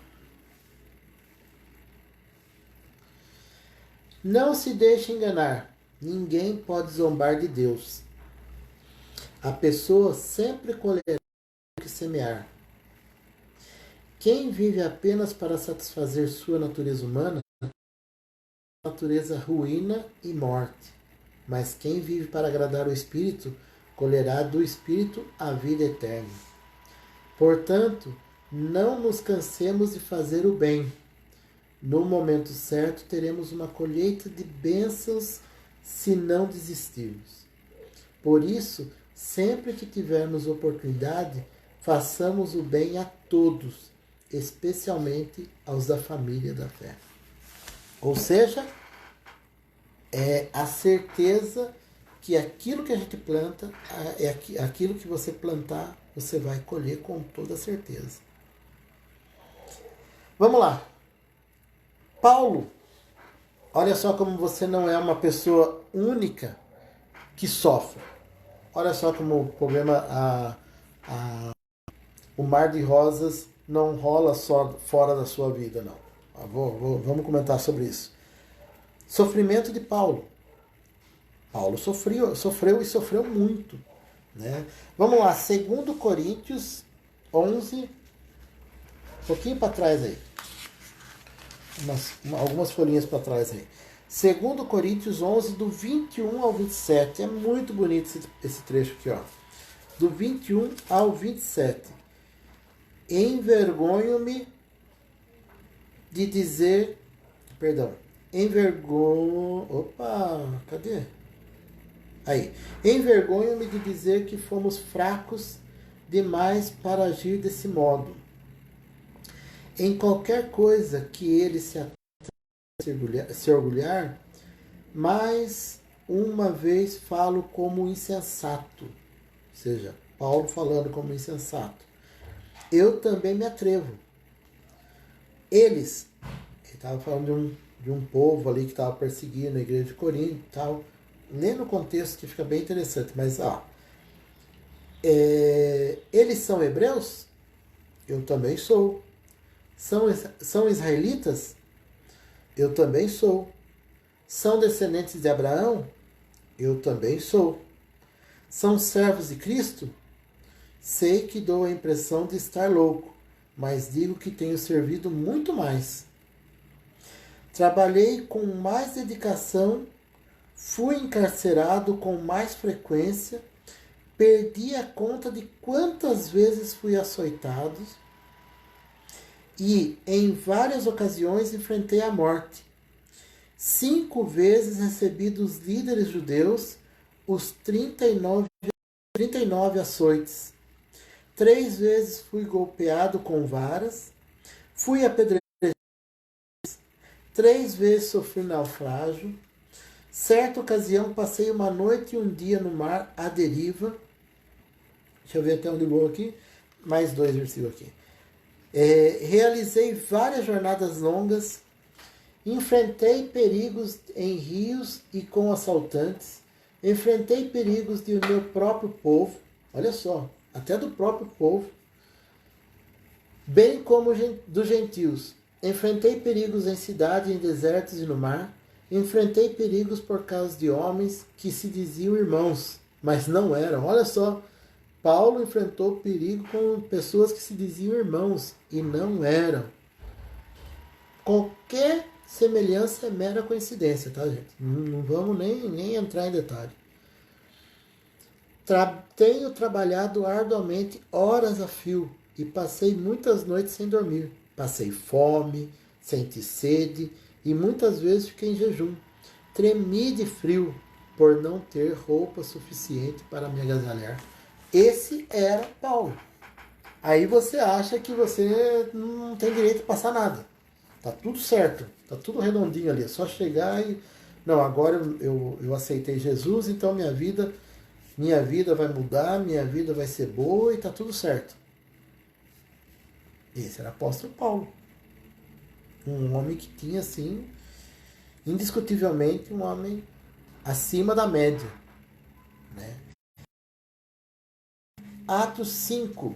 Não se deixe enganar. Ninguém pode zombar de Deus. A pessoa sempre colherá o que semear. Quem vive apenas para satisfazer sua natureza humana, natureza ruína e morte. Mas quem vive para agradar o Espírito, colherá do Espírito a vida eterna. Portanto, não nos cansemos de fazer o bem. No momento certo, teremos uma colheita de bênçãos se não desistirmos. Por isso, sempre que tivermos oportunidade, façamos o bem a todos, especialmente aos da família da fé. Ou seja, é a certeza que aquilo que a gente planta, aquilo que você plantar, você vai colher com toda certeza. Vamos lá. Paulo, olha só como você não é uma pessoa única que sofre. Olha só como o problema, o mar de rosas não rola só fora da sua vida, não. Vamos comentar sobre isso. Sofrimento de Paulo. Paulo sofreu e sofreu muito. Né? Vamos lá, 2 Coríntios 11, um pouquinho para trás aí. Algumas folhinhas para trás aí. 2 Coríntios 11, do 21 ao 27. É muito bonito esse trecho aqui, ó. Do 21 ao 27. Envergonho-me de dizer... Perdão. Opa, cadê? Aí. Envergonho-me de dizer que fomos fracos demais para agir desse modo. Em qualquer coisa que ele se orgulhar, mais uma vez falo como insensato. Ou seja, Paulo falando como insensato. Eu também me atrevo. Ele estava falando de um povo ali que estava perseguindo a igreja de Corinto e tal. Nem no contexto que fica bem interessante, mas eles são hebreus? Eu também sou. São israelitas? Eu também sou. São descendentes de Abraão? Eu também sou. São servos de Cristo? Sei que dou a impressão de estar louco, mas digo que tenho servido muito mais. Trabalhei com mais dedicação, fui encarcerado com mais frequência, perdi a conta de quantas vezes fui açoitado e, em várias ocasiões, enfrentei a morte. 5 vezes recebi dos líderes judeus os 39 açoites. 3 vezes fui golpeado com varas, fui apedrejado, 3 vezes sofri naufrágio. Certa ocasião passei uma noite e um dia no mar à deriva. Deixa eu ver até onde vou aqui. Mais 2 versículos aqui. Realizei várias jornadas longas, enfrentei perigos em rios e com assaltantes, enfrentei perigos do meu próprio povo, olha só, até do próprio povo, bem como dos gentios. Enfrentei perigos em cidades, em desertos e no mar, enfrentei perigos por causa de homens que se diziam irmãos, mas não eram. Olha só, Paulo enfrentou perigo com pessoas que se diziam irmãos e não eram. Qualquer semelhança é mera coincidência, tá, gente? Não vamos nem entrar em detalhe. Tenho trabalhado arduamente horas a fio e passei muitas noites sem dormir. Passei fome, senti sede e muitas vezes fiquei em jejum. Tremi de frio por não ter roupa suficiente para me agasalhar. Esse era Paulo. Aí você acha que você não tem direito a passar nada. Tá tudo certo, tá tudo redondinho ali. É só chegar e... Não, agora eu aceitei Jesus, então minha vida vai mudar, minha vida vai ser boa e tá tudo certo. Esse era o apóstolo Paulo. Um homem que tinha, assim, indiscutivelmente, um homem acima da média. Né? Atos 5.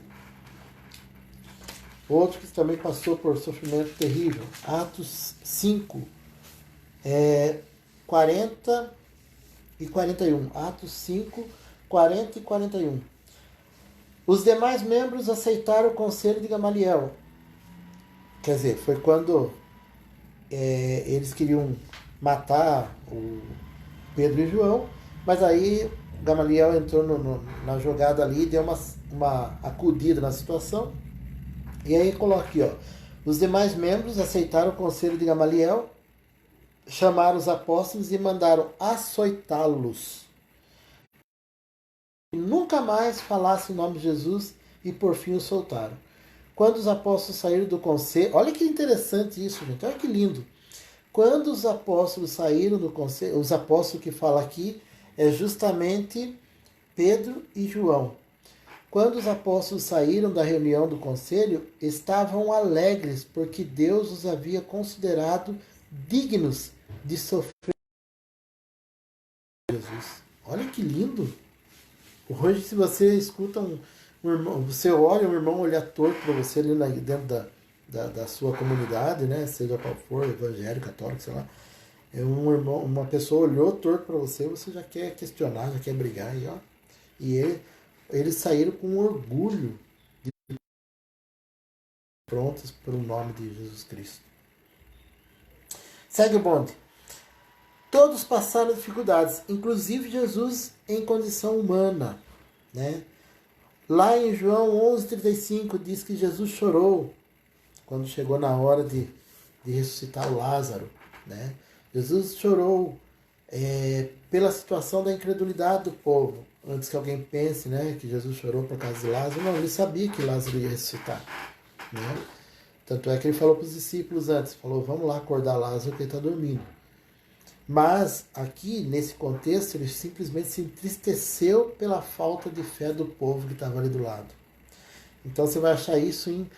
Outro que também passou por sofrimento terrível. Atos 5. 40 e 41. Atos 5, 40 e 41. Os demais membros aceitaram o conselho de Gamaliel. Quer dizer, foi quando eles queriam matar o Pedro e João, mas aí Gamaliel entrou na jogada ali e deu uma acudida na situação. E aí coloca aqui, ó, os demais membros aceitaram o conselho de Gamaliel, chamaram os apóstolos e mandaram açoitá-los. Nunca mais falasse o nome de Jesus e por fim o soltaram. Quando os apóstolos saíram do conselho, olha que interessante isso, gente, olha que lindo. Quando os apóstolos saíram do conselho, os apóstolos que fala aqui é justamente Pedro e João. Quando os apóstolos saíram da reunião do conselho, estavam alegres, porque Deus os havia considerado dignos de sofrer Jesus. Olha que lindo! Hoje, se você escuta um irmão, você olha um irmão olhar torto para você ali dentro da sua comunidade, né? Seja qual for, evangélico, católico, sei lá. É um irmão, uma pessoa olhou torto para você, você já quer questionar, já quer brigar. E, ó, eles saíram com orgulho prontos pelo nome de Jesus Cristo. Segue o bonde. Todos passaram dificuldades, inclusive Jesus em condição humana, né? Lá em João 11,35 diz que Jesus chorou quando chegou na hora de ressuscitar o Lázaro, né? Jesus chorou pela situação da incredulidade do povo. Antes que alguém pense, né, que Jesus chorou por causa de Lázaro, não, ele sabia que Lázaro ia ressuscitar, né? Tanto é que ele falou para os discípulos antes, falou, vamos lá acordar Lázaro que ele está dormindo. Mas aqui, nesse contexto, ele simplesmente se entristeceu pela falta de fé do povo que estava ali do lado. Então você vai achar isso em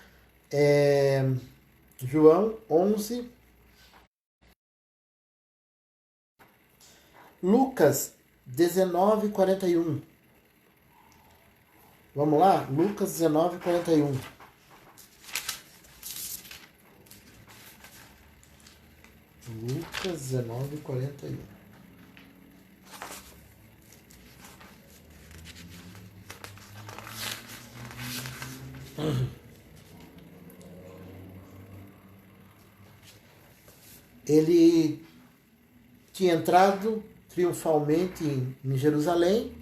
João 11, Lucas 19:41. Vamos lá? Lucas 19:41. Lucas 19:41. Ele tinha entrado triunfalmente em Jerusalém,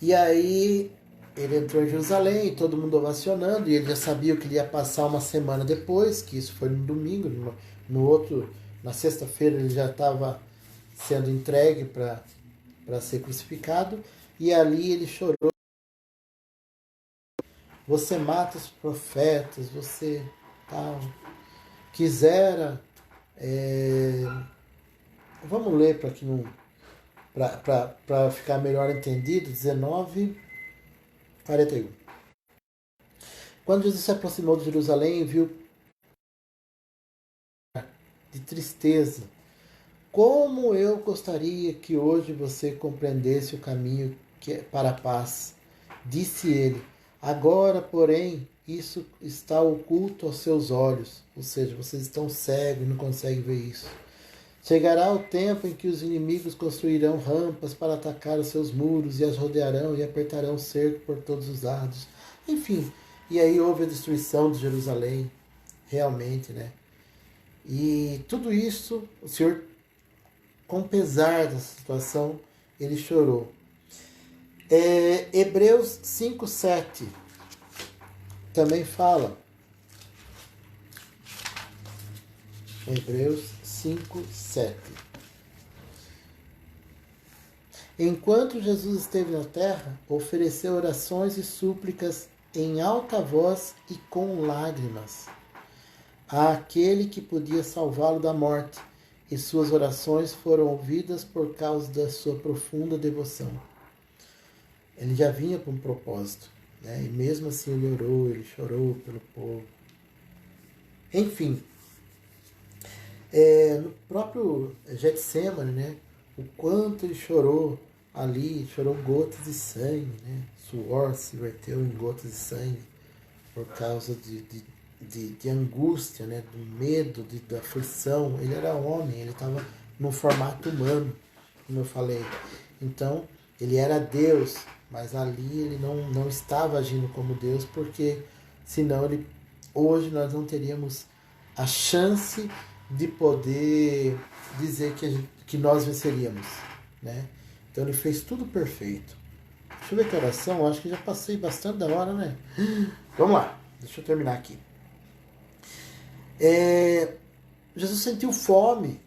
e aí ele entrou em Jerusalém, todo mundo ovacionando, e ele já sabia que ele ia passar uma semana depois, que isso foi no domingo, na sexta-feira ele já estava sendo entregue para ser crucificado, e ali ele chorou. Você mata os profetas, você tal, quisera. Vamos ler para que não. Para ficar melhor entendido, 19:41. Quando Jesus se aproximou de Jerusalém e viu de tristeza, como eu gostaria que hoje você compreendesse o caminho para a paz, disse ele. Agora, porém, isso está oculto aos seus olhos, ou seja, vocês estão cegos e não conseguem ver isso. Chegará o tempo em que os inimigos construirão rampas para atacar os seus muros e as rodearão e apertarão o cerco por todos os lados. Enfim, e aí houve a destruição de Jerusalém, realmente, né? E tudo isso, o Senhor, com pesar dessa situação, ele chorou. Hebreus 5:7 também fala. Hebreus 5:7. Enquanto Jesus esteve na terra, ofereceu orações e súplicas em alta voz e com lágrimas àquele que podia salvá-lo da morte, e suas orações foram ouvidas por causa da sua profunda devoção. Ele já vinha com um propósito, né? E mesmo assim ele orou, ele chorou pelo povo. Enfim, no próprio Getsemane, né? O quanto ele chorou ali, chorou gotas de sangue, né? Suor se verteu em gotas de sangue por causa de angústia, né? Do medo, da aflição. Ele era homem, ele estava no formato humano, como eu falei. Então, ele era Deus, mas ali ele não estava agindo como Deus, porque senão hoje nós não teríamos a chance de poder dizer que nós venceríamos, né? Então ele fez tudo perfeito. Deixa eu ver que oração, acho que já passei bastante da hora, né? Vamos lá, deixa eu terminar aqui. Jesus sentiu fome,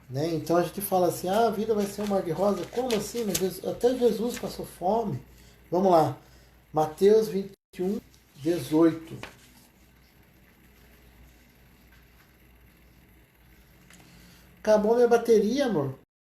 né? Então a gente fala assim, a vida vai ser um mar de rosa. Como assim? Mas até Jesus passou fome. Vamos lá, Mateus 21:18. Acabou minha bateria, amor.